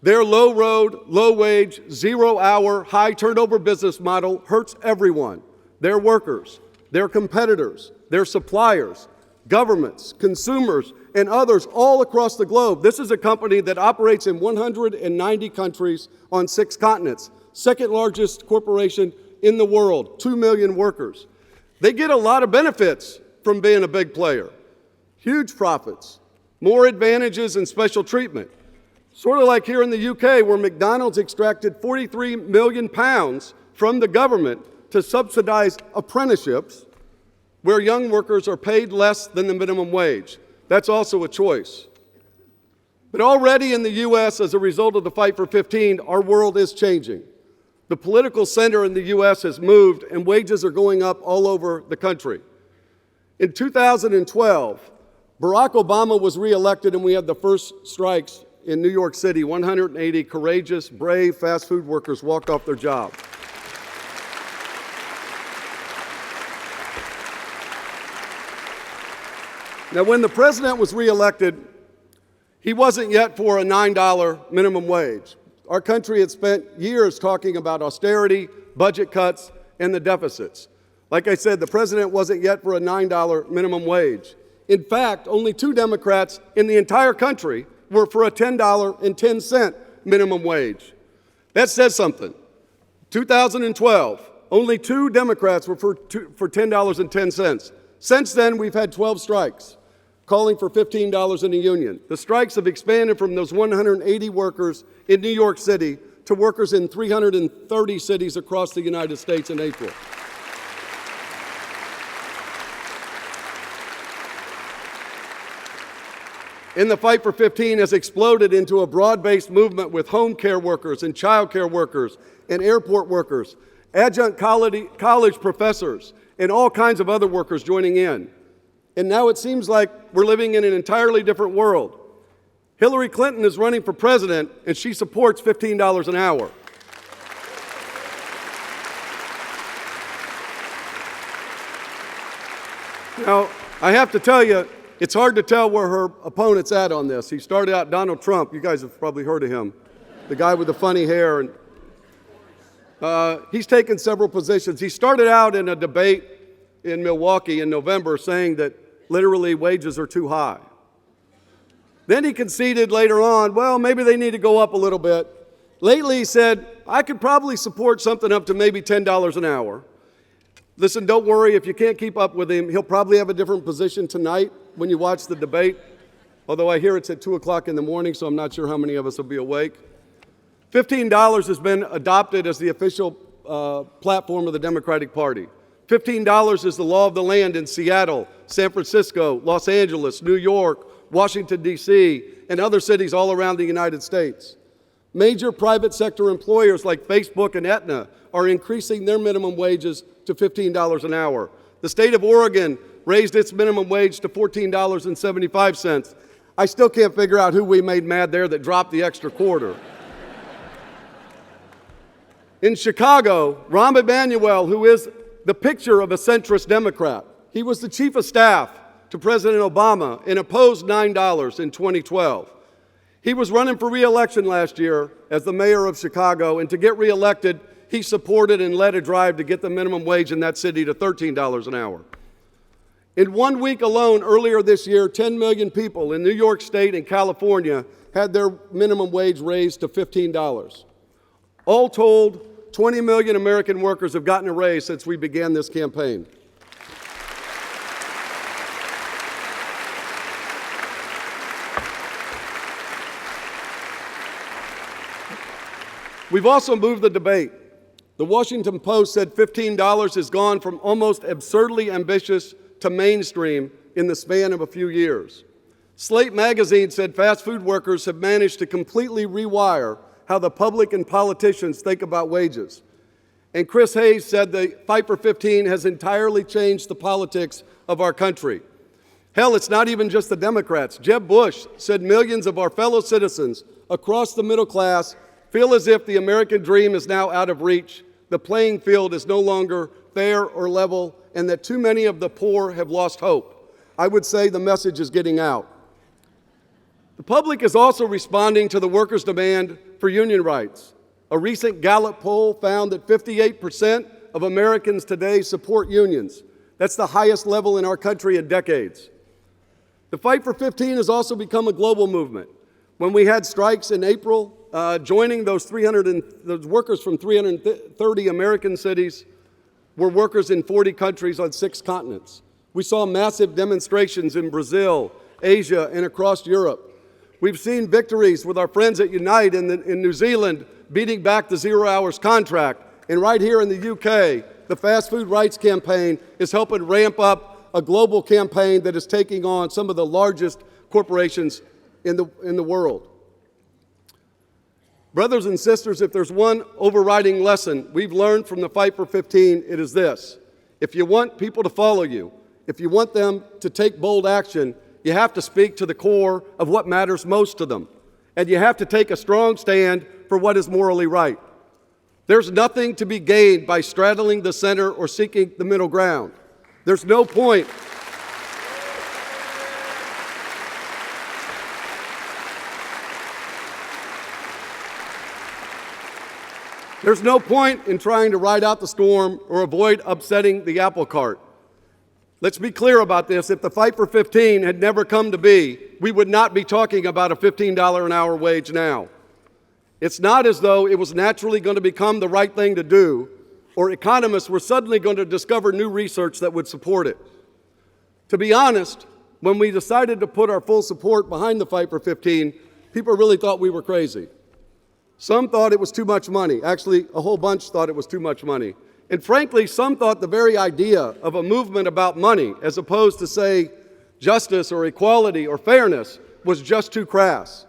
Their low-road, low-wage, zero-hour, high-turnover business model hurts everyone. Their workers, their competitors, their suppliers, governments, consumers, and others all across the globe. This is a company that operates in 190 countries on 6 continents. Second largest corporation in the world, 2 million workers. They get a lot of benefits from being a big player. Huge profits, more advantages and special treatment. Sort of like here in the UK where McDonald's extracted 43 million pounds from the government to subsidize apprenticeships where young workers are paid less than the minimum wage. That's also a choice. But already in the U.S., as a result of the Fight for 15, our world is changing. The political center in the U.S. has moved, and wages are going up all over the country. In 2012, Barack Obama was reelected, and we had the first strikes in New York City. 180 courageous, brave fast food workers walked off their job. Now, when the president was reelected, he wasn't yet for a $9 minimum wage. Our country had spent years talking about austerity, budget cuts, and the deficits. Like I said, the president wasn't yet for a $9 minimum wage. In fact, only 2 Democrats in the entire country were for a $10.10 minimum wage. That says something. 2012, only 2 Democrats were for $10.10. Since then, we've had 12 strikes calling for $15 in a union. The strikes have expanded from those 180 workers in New York City to workers in 330 cities across the United States in April. And the Fight for 15 has exploded into a broad-based movement with home care workers and child care workers and airport workers, adjunct college professors, and all kinds of other workers joining in. And now it seems like we're living in an entirely different world. Hillary Clinton is running for president, and she supports $15 an hour. Now, I have to tell you, it's hard to tell where her opponent's at on this. He started out Donald Trump. You guys have probably heard of him, the guy with the funny hair. And he's taken several positions. He started out in a debate in Milwaukee in November saying that literally wages are too high. Then he conceded later on, well, maybe they need to go up a little bit. Lately he said, I could probably support something up to maybe $10 an hour. Listen, don't worry, if you can't keep up with him, he'll probably have a different position tonight when you watch the debate, although I hear it's at 2 o'clock in the morning, so I'm not sure how many of us will be awake. $15 has been adopted as the official platform of the Democratic Party. $15 is the law of the land in Seattle, San Francisco, Los Angeles, New York, Washington, D.C., and other cities all around the United States. Major private sector employers like Facebook and Aetna are increasing their minimum wages to $15 an hour. The state of Oregon raised its minimum wage to $14.75. I still can't figure out who we made mad there that dropped the extra quarter. In Chicago, Rahm Emanuel, who is the picture of a centrist Democrat, he was the chief of staff to President Obama and opposed $9 in 2012. He was running for re-election last year as the mayor of Chicago, and to get re-elected, he supported and led a drive to get the minimum wage in that city to $13 an hour. In 1 week alone, earlier this year, 10 million people in New York State and California had their minimum wage raised to $15. All told, 20 million American workers have gotten a raise since we began this campaign. We've also moved the debate. The Washington Post said $15 has gone from almost absurdly ambitious to mainstream in the span of a few years. Slate magazine said fast food workers have managed to completely rewire how the public and politicians think about wages. And Chris Hayes said the Fight for 15 has entirely changed the politics of our country. Hell, it's not even just the Democrats. Jeb Bush said millions of our fellow citizens across the middle class feel as if the American dream is now out of reach, the playing field is no longer fair or level, and that too many of the poor have lost hope. I would say the message is getting out. The public is also responding to the workers' demand for union rights. A recent Gallup poll found that 58% of Americans today support unions. That's the highest level in our country in decades. The Fight for 15 has also become a global movement. When we had strikes in April, joining those workers from 330 American cities were workers in 40 countries on 6 continents. We saw massive demonstrations in Brazil, Asia, and across Europe. We've seen victories with our friends at Unite in New Zealand beating back the 0 hours contract, and right here in the UK, the Fast Food Rights Campaign is helping ramp up a global campaign that is taking on some of the largest corporations in the world. Brothers and sisters, if there's one overriding lesson we've learned from the Fight for 15, it is this. If you want people to follow you, if you want them to take bold action, you have to speak to the core of what matters most to them. And you have to take a strong stand for what is morally right. There's nothing to be gained by straddling the center or seeking the middle ground. There's no point. There's no point in trying to ride out the storm or avoid upsetting the apple cart. Let's be clear about this. If the Fight for 15 had never come to be, we would not be talking about a $15 an hour wage now. It's not as though it was naturally going to become the right thing to do, or economists were suddenly going to discover new research that would support it. To be honest, when we decided to put our full support behind the Fight for 15, people really thought we were crazy. Some thought it was too much money. Actually, a whole bunch thought it was too much money. And frankly, some thought the very idea of a movement about money, as opposed to, say, justice or equality or fairness, was just too crass.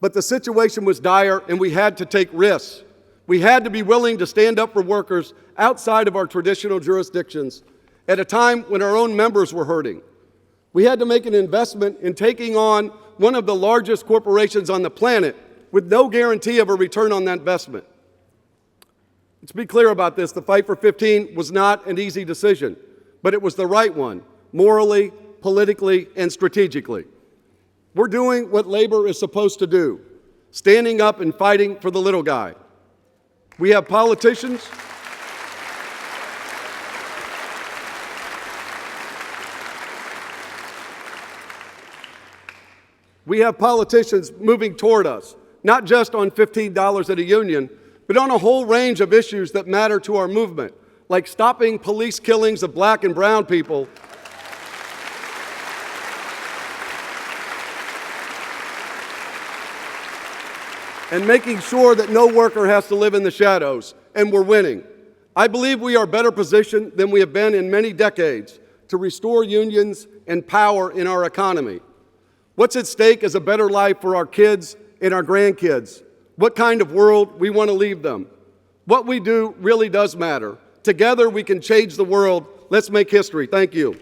But the situation was dire, and we had to take risks. We had to be willing to stand up for workers outside of our traditional jurisdictions at a time when our own members were hurting. We had to make an investment in taking on one of the largest corporations on the planet with no guarantee of a return on that investment. Let's be clear about this. The Fight for 15 was not an easy decision, but it was the right one, morally, politically, and strategically. We're doing what labor is supposed to do, standing up and fighting for the little guy. We have politicians moving toward us, not just on $15 at a union, but on a whole range of issues that matter to our movement, like stopping police killings of black and brown people, and making sure that no worker has to live in the shadows, and we're winning. I believe we are better positioned than we have been in many decades to restore unions and power in our economy. What's at stake is a better life for our kids and our grandkids. What kind of world we want to leave them. What we do really does matter. Together we can change the world. Let's make history. Thank you.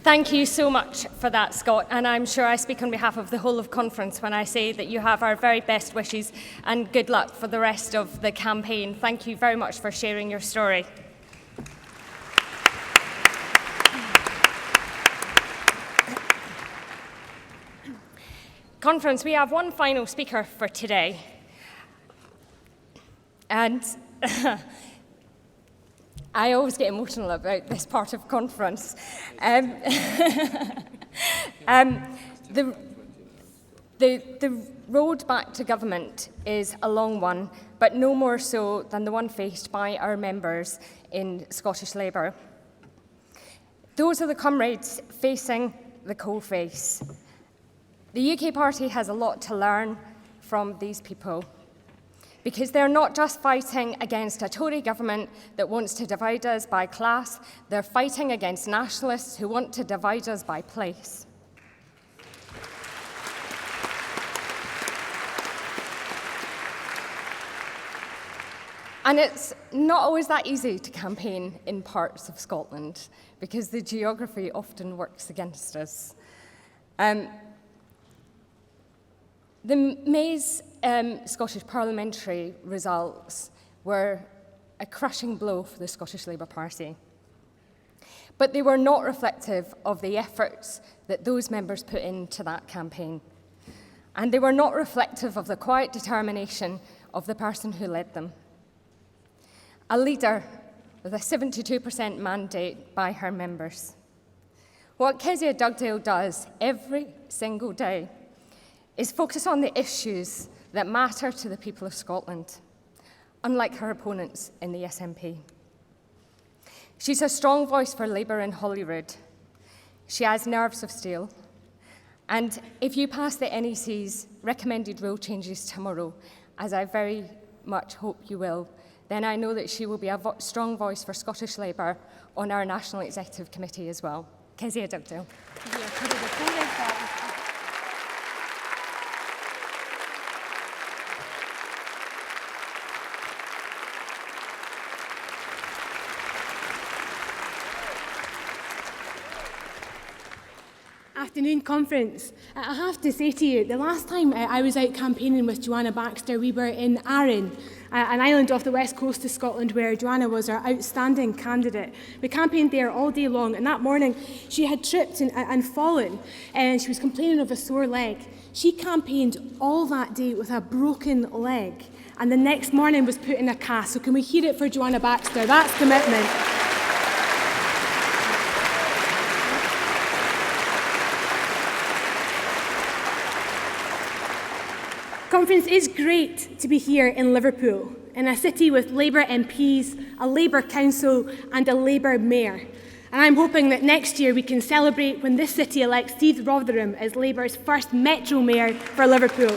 Thank you so much for that, Scott, and I'm sure I speak on behalf of the whole of conference when I say that you have our very best wishes and good luck for the rest of the campaign. Thank you very much for sharing your story. Conference, we have one final speaker for today. And I always get emotional about this part of conference. The road back to government is a long one, but no more so than the one faced by our members in Scottish Labour. Those are the comrades facing the coalface. The UK Party has a lot to learn from these people, because they're not just fighting against a Tory government that wants to divide us by class, they're fighting against nationalists who want to divide us by place. And it's not always that easy to campaign in parts of Scotland, because the geography often works against us. The May's Scottish parliamentary results were a crushing blow for the Scottish Labour Party. But they were not reflective of the efforts that those members put into that campaign. And they were not reflective of the quiet determination of the person who led them. A leader with a 72% mandate by her members. What Kezia Dugdale does every single day is focus on the issues that matter to the people of Scotland, unlike her opponents in the SNP. She's a strong voice for Labour in Holyrood. She has nerves of steel. And if you pass the NEC's recommended rule changes tomorrow, as I very much hope you will, then I know that she will be a strong voice for Scottish Labour on our National Executive Committee as well. Kezia Dugdale. Afternoon conference. I have to say to you, the last time I was out campaigning with Joanna Baxter, we were in Arran, an island off the west coast of Scotland where Joanna was our outstanding candidate. We campaigned there all day long, and that morning she had tripped and fallen, and she was complaining of a sore leg. She campaigned all that day with a broken leg, and the next morning was put in a cast. So can we hear it for Joanna Baxter? That's commitment. Conference, it's great to be here in Liverpool, in a city with Labour MPs, a Labour Council and a Labour Mayor. And I'm hoping that next year we can celebrate when this city elects Steve Rotherham as Labour's first Metro Mayor for Liverpool.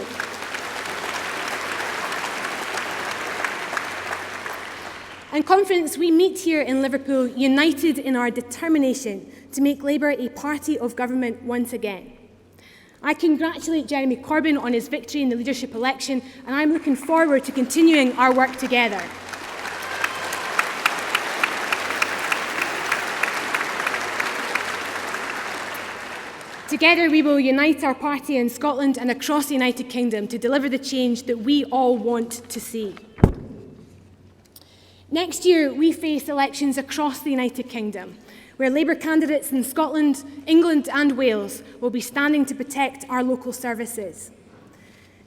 And conference, we meet here in Liverpool united in our determination to make Labour a party of government once again. I congratulate Jeremy Corbyn on his victory in the leadership election, and I'm looking forward to continuing our work together. Together we will unite our party in Scotland and across the United Kingdom to deliver the change that we all want to see. Next year we face elections across the United Kingdom, where Labour candidates in Scotland, England and Wales will be standing to protect our local services.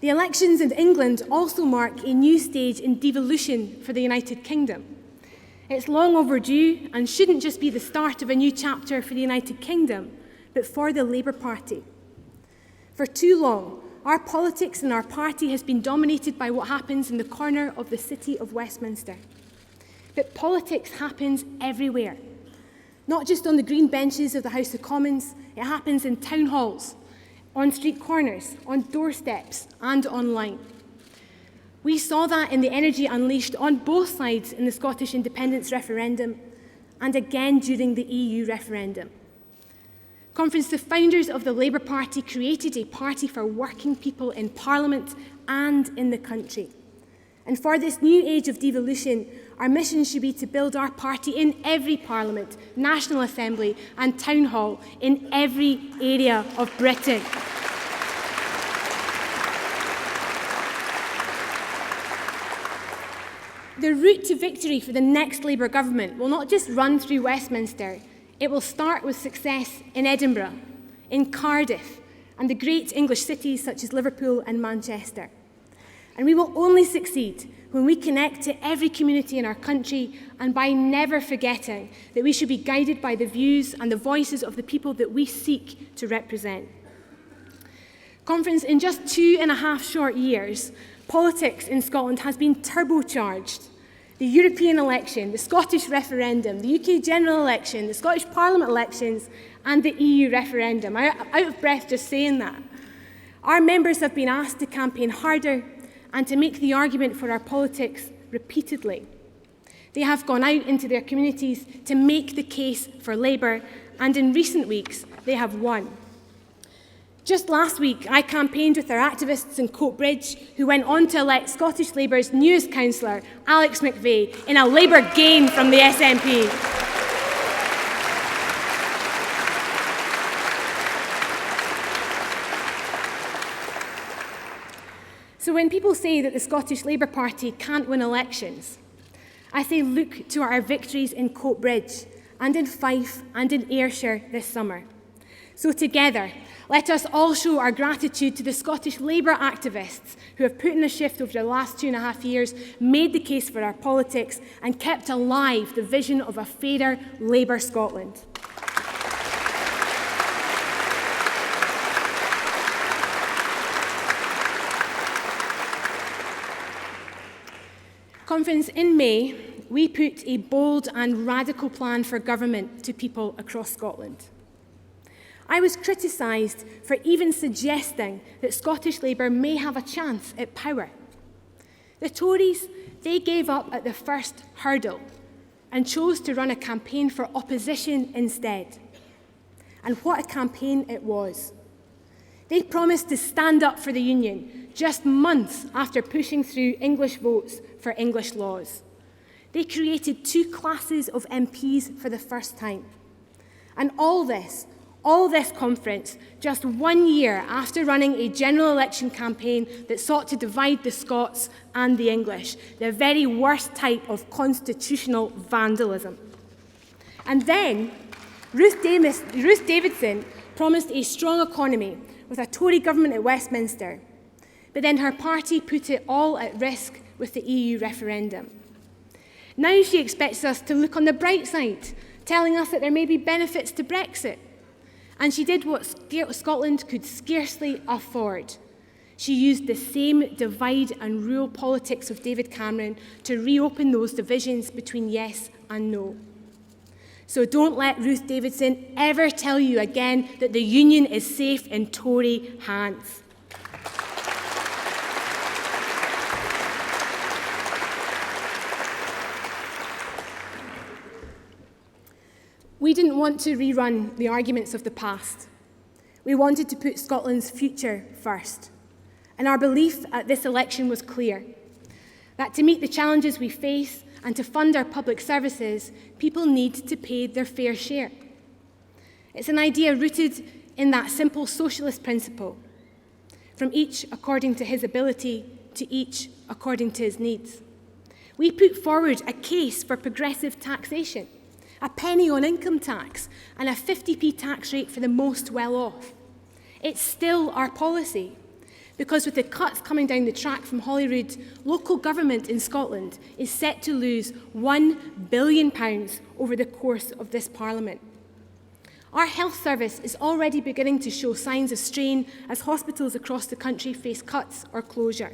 The elections in England also mark a new stage in devolution for the United Kingdom. It's long overdue and shouldn't just be the start of a new chapter for the United Kingdom, but for the Labour Party. For too long, our politics and our party has been dominated by what happens in the corner of the city of Westminster. But politics happens everywhere. Not just on the green benches of the House of Commons, it happens in town halls, on street corners, on doorsteps and online. We saw that in the energy unleashed on both sides in the Scottish independence referendum and again during the EU referendum. Conference, the founders of the Labour Party created a party for working people in Parliament and in the country. And for this new age of devolution, our mission should be to build our party in every Parliament, National Assembly and Town Hall in every area of Britain. The route to victory for the next Labour government will not just run through Westminster, it will start with success in Edinburgh, in Cardiff and the great English cities such as Liverpool and Manchester. And we will only succeed when we connect to every community in our country and by never forgetting that we should be guided by the views and the voices of the people that we seek to represent. Conference, in just 2.5 short years, politics in Scotland has been turbocharged. The European election, the Scottish referendum, the UK general election, the Scottish Parliament elections and the EU referendum. I'm out of breath just saying that. Our members have been asked to campaign harder and to make the argument for our politics repeatedly. They have gone out into their communities to make the case for Labour, and in recent weeks, they have won. Just last week, I campaigned with our activists in Coatbridge, who went on to elect Scottish Labour's newest councillor, Alex McVeigh, in a Labour gain from the SNP. So when people say that the Scottish Labour Party can't win elections, I say look to our victories in Coatbridge and in Fife and in Ayrshire this summer. So together, let us all show our gratitude to the Scottish Labour activists who have put in a shift over the last 2.5 years, made the case for our politics and kept alive the vision of a fairer Labour Scotland. Conference, in May, we put a bold and radical plan for government to people across Scotland. I was criticised for even suggesting that Scottish Labour may have a chance at power. The Tories, they gave up at the first hurdle and chose to run a campaign for opposition instead. And what a campaign it was. They promised to stand up for the union just months after pushing through English votes for English laws. They created 2 classes of MPs for the first time. And all this conference, just 1 year after running a general election campaign that sought to divide the Scots and the English, the very worst type of constitutional vandalism. And then, Ruth Davidson promised a strong economy with a Tory government at Westminster, but then her party put it all at risk with the EU referendum. Now she expects us to look on the bright side, telling us that there may be benefits to Brexit. And she did what Scotland could scarcely afford. She used the same divide and rule politics of David Cameron to reopen those divisions between yes and no. So don't let Ruth Davidson ever tell you again that the union is safe in Tory hands. We didn't want to rerun the arguments of the past. We wanted to put Scotland's future first. And our belief at this election was clear, that to meet the challenges we face and to fund our public services, people need to pay their fair share. It's an idea rooted in that simple socialist principle, from each according to his ability to each according to his needs. We put forward a case for progressive taxation, a penny on income tax, and a 50p tax rate for the most well-off. It's still our policy, because with the cuts coming down the track from Holyrood, local government in Scotland is set to lose £1 billion over the course of this Parliament. Our health service is already beginning to show signs of strain as hospitals across the country face cuts or closure.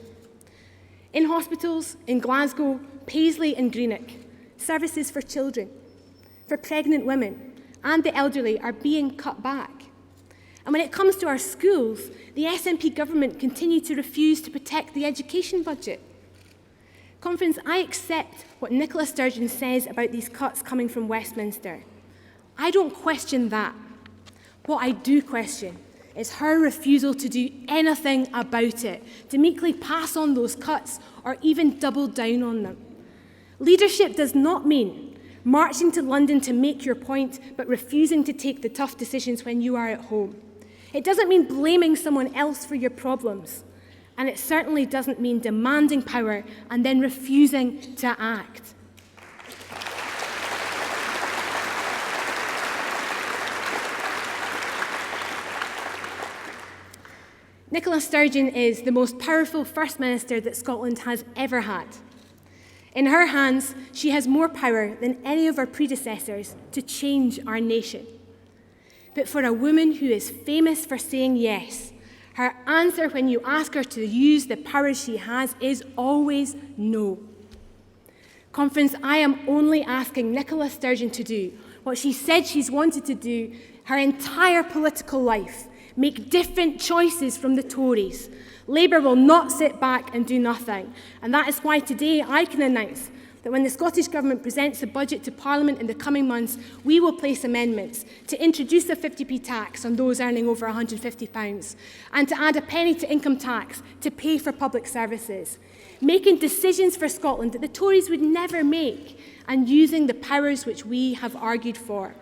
In hospitals in Glasgow, Paisley and Greenock, services for children, for pregnant women and the elderly are being cut back. And when it comes to our schools, the SNP government continue to refuse to protect the education budget. Conference, I accept what Nicola Sturgeon says about these cuts coming from Westminster. I don't question that. What I do question is her refusal to do anything about it, to meekly pass on those cuts or even double down on them. Leadership does not mean marching to London to make your point, but refusing to take the tough decisions when you are at home. It doesn't mean blaming someone else for your problems. And it certainly doesn't mean demanding power and then refusing to act. Nicola Sturgeon is the most powerful First Minister that Scotland has ever had. In her hands, she has more power than any of her predecessors to change our nation. But for a woman who is famous for saying yes, her answer when you ask her to use the power she has is always no. Conference, I am only asking Nicola Sturgeon to do what she said she's wanted to do her entire political life, make different choices from the Tories. Labour will not sit back and do nothing. And that is why today I can announce that when the Scottish Government presents the budget to Parliament in the coming months, we will place amendments to introduce a 50p tax on those earning over £150 and to add a penny to income tax to pay for public services, making decisions for Scotland that the Tories would never make and using the powers which we have argued for.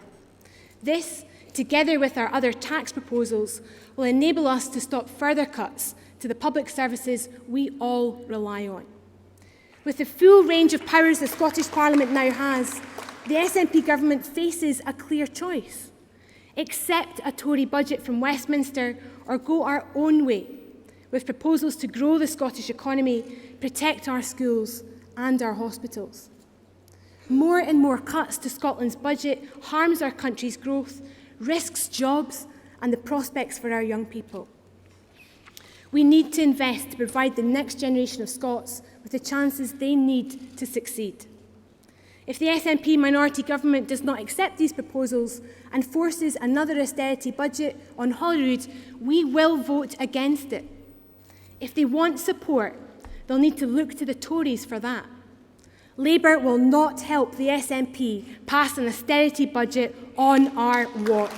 This, together with our other tax proposals, will enable us to stop further cuts to the public services we all rely on. With the full range of powers the Scottish Parliament now has, the SNP government faces a clear choice. Accept a Tory budget from Westminster or go our own way, with proposals to grow the Scottish economy, protect our schools and our hospitals. More and more cuts to Scotland's budget harms our country's growth, risks jobs and the prospects for our young people. We need to invest to provide the next generation of Scots with the chances they need to succeed. If the SNP minority government does not accept these proposals and forces another austerity budget on Holyrood, we will vote against it. If they want support, they'll need to look to the Tories for that. Labour will not help the SNP pass an austerity budget on our watch.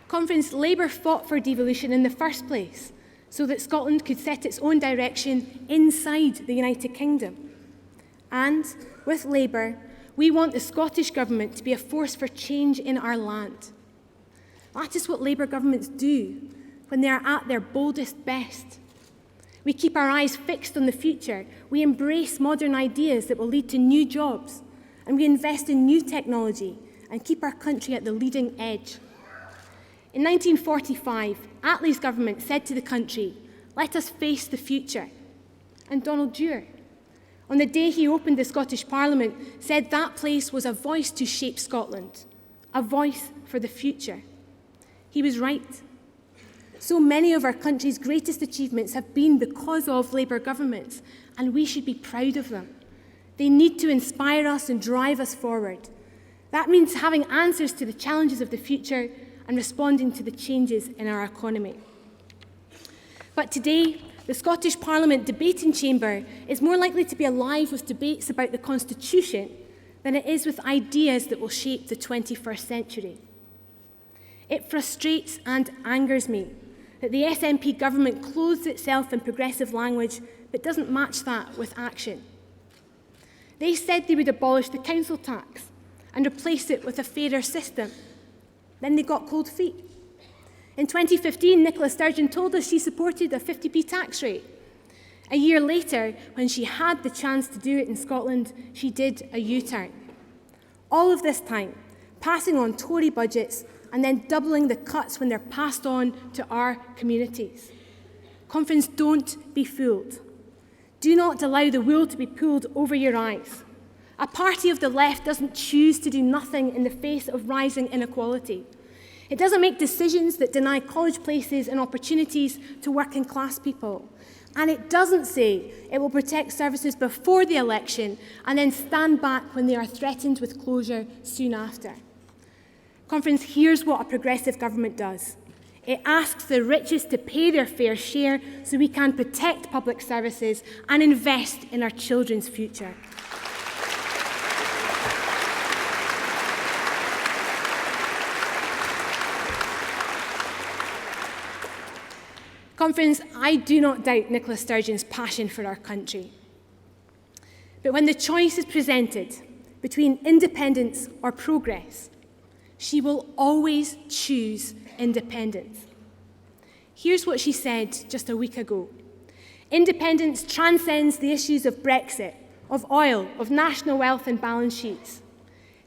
Conference, Labour fought for devolution in the first place so that Scotland could set its own direction inside the United Kingdom. And with Labour, we want the Scottish Government to be a force for change in our land. That is what Labour governments do when they are at their boldest best. We keep our eyes fixed on the future, we embrace modern ideas that will lead to new jobs, and we invest in new technology and keep our country at the leading edge. In 1945, Attlee's government said to the country, "Let us face the future." And Donald Dewar, on the day he opened the Scottish Parliament, said that place was a voice to shape Scotland, a voice for the future. He was right. So many of our country's greatest achievements have been because of Labour governments, and we should be proud of them. They need to inspire us and drive us forward. That means having answers to the challenges of the future and responding to the changes in our economy. But today, the Scottish Parliament debating chamber is more likely to be alive with debates about the Constitution than it is with ideas that will shape the 21st century. It frustrates and angers me that the SNP government clothes itself in progressive language but doesn't match that with action. They said they would abolish the council tax and replace it with a fairer system. Then they got cold feet. In 2015, Nicola Sturgeon told us she supported a 50p tax rate. A year later, when she had the chance to do it in Scotland, she did a U-turn. All of this time, passing on Tory budgets and then doubling the cuts when they're passed on to our communities. Conference, don't be fooled. Do not allow the wool to be pulled over your eyes. A party of the left doesn't choose to do nothing in the face of rising inequality. It doesn't make decisions that deny college places and opportunities to working class people. And it doesn't say it will protect services before the election and then stand back when they are threatened with closure soon after. Conference, here's what a progressive government does. It asks the richest to pay their fair share so we can protect public services and invest in our children's future. Conference, I do not doubt Nicola Sturgeon's passion for our country. But when the choice is presented between independence or progress, she will always choose independence. Here's what she said just a week ago. Independence transcends the issues of Brexit, of oil, of national wealth and balance sheets.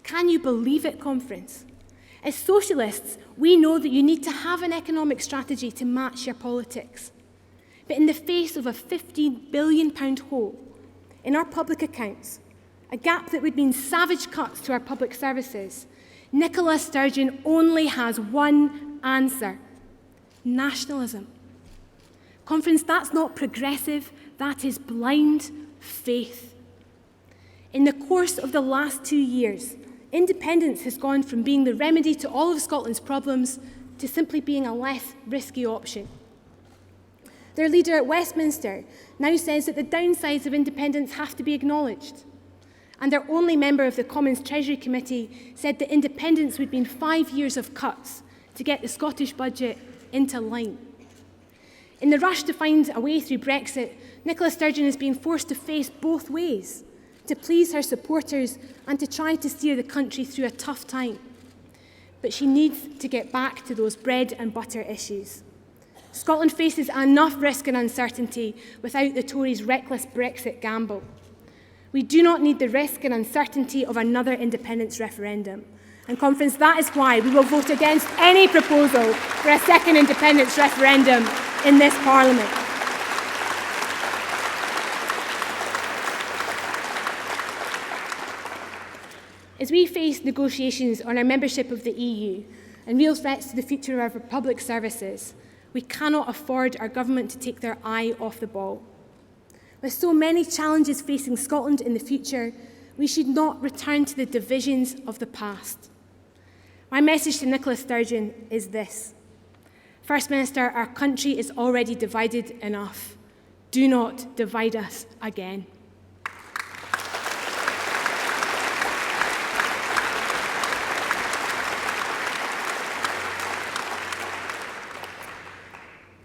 Can you believe it, Conference? As socialists, we know that you need to have an economic strategy to match your politics. But in the face of a £15 billion hole in our public accounts, a gap that would mean savage cuts to our public services, Nicola Sturgeon only has one answer: nationalism. Conference, that's not progressive, that is blind faith. In the course of the last 2 years, independence has gone from being the remedy to all of Scotland's problems to simply being a less risky option. Their leader at Westminster now says that the downsides of independence have to be acknowledged. And their only member of the Commons Treasury Committee said that independence would mean 5 years of cuts to get the Scottish budget into line. In the rush to find a way through Brexit, Nicola Sturgeon has been forced to face both ways, to please her supporters and to try to steer the country through a tough time. But she needs to get back to those bread and butter issues. Scotland faces enough risk and uncertainty without the Tories' reckless Brexit gamble. We do not need the risk and uncertainty of another independence referendum. And Conference, that is why we will vote against any proposal for a second independence referendum in this Parliament. As we face negotiations on our membership of the EU and real threats to the future of our public services, we cannot afford our government to take their eye off the ball. With so many challenges facing Scotland in the future, we should not return to the divisions of the past. My message to Nicola Sturgeon is this. First Minister, our country is already divided enough. Do not divide us again.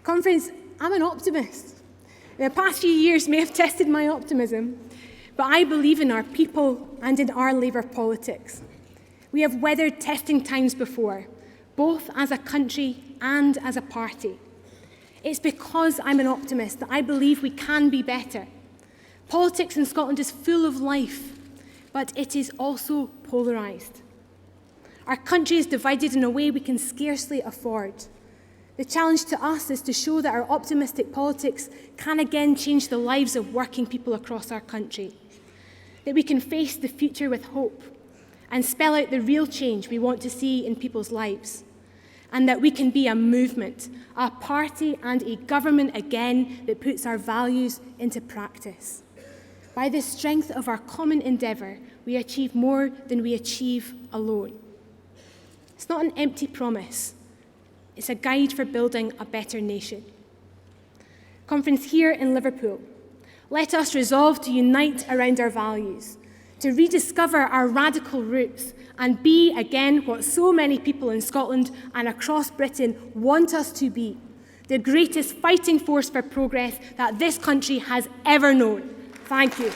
Conference, I'm an optimist. The past few years may have tested my optimism, but I believe in our people and in our Labour politics. We have weathered testing times before, both as a country and as a party. It's because I'm an optimist that I believe we can be better. Politics in Scotland is full of life, but it is also polarised. Our country is divided in a way we can scarcely afford. The challenge to us is to show that our optimistic politics can again change the lives of working people across our country, that we can face the future with hope and spell out the real change we want to see in people's lives, and that we can be a movement, a party and a government again that puts our values into practice. By the strength of our common endeavour, we achieve more than we achieve alone. It's not an empty promise. It's a guide for building a better nation. Conference, here in Liverpool, let us resolve to unite around our values, to rediscover our radical roots and be again what so many people in Scotland and across Britain want us to be, the greatest fighting force for progress that this country has ever known. Thank you.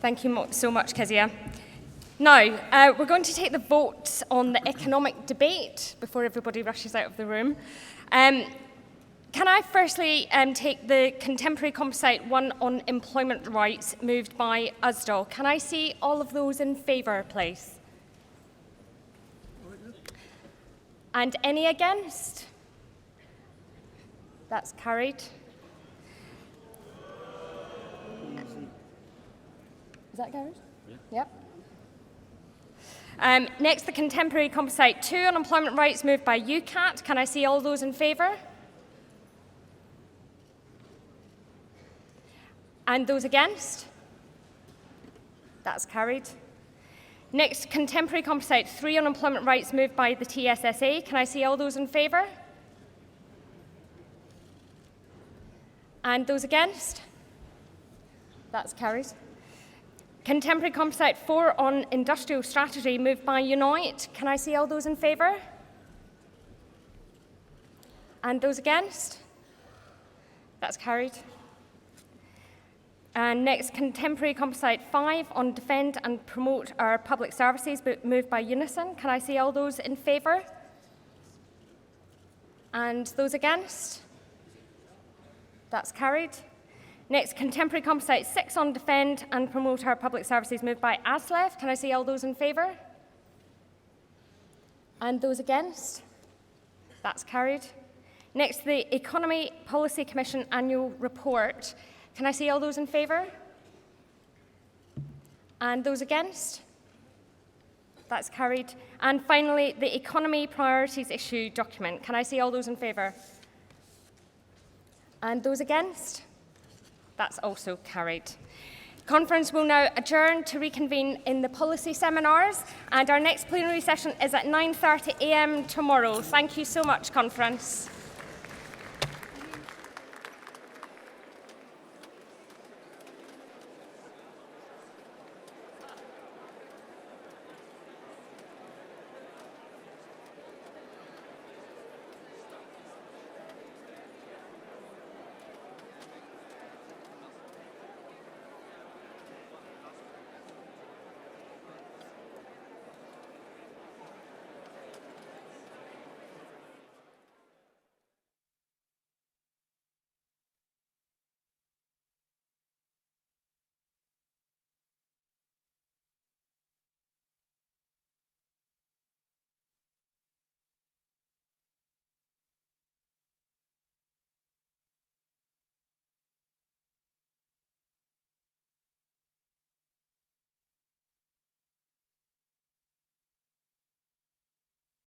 Thank you so much, Kezia. Now, we're going to take the vote on the economic debate before everybody rushes out of the room. Can I firstly take the contemporary composite one on employment rights moved by Usdahl? Can I see all of those in favour, please? And any against? That's carried. Is that carried? Yeah. Yep. Next, the contemporary composite 2 on employment rights moved by UCAT. Can I see all those in favour? And those against? That's carried. Next, contemporary composite 3 on employment rights moved by the TSSA. Can I see all those in favour? And those against? That's carried. Contemporary composite 4 on industrial strategy moved by Unite. Can I see all those in favour? And those against? That's carried. And next, contemporary composite 5 on defend and promote our public services moved by Unison. Can I see all those in favour? And those against? That's carried. Next, contemporary composite 6 on defend and promote our public services moved by ASLEF. Can I see all those in favour? And those against? That's carried. Next, the Economy Policy Commission annual report. Can I see all those in favour? And those against? That's carried. And finally, the Economy Priorities Issue document. Can I see all those in favour? And those against? That's also carried. Conference will now adjourn to reconvene in the policy seminars, and our next plenary session is at 9:30 a.m. tomorrow. Thank you so much, Conference.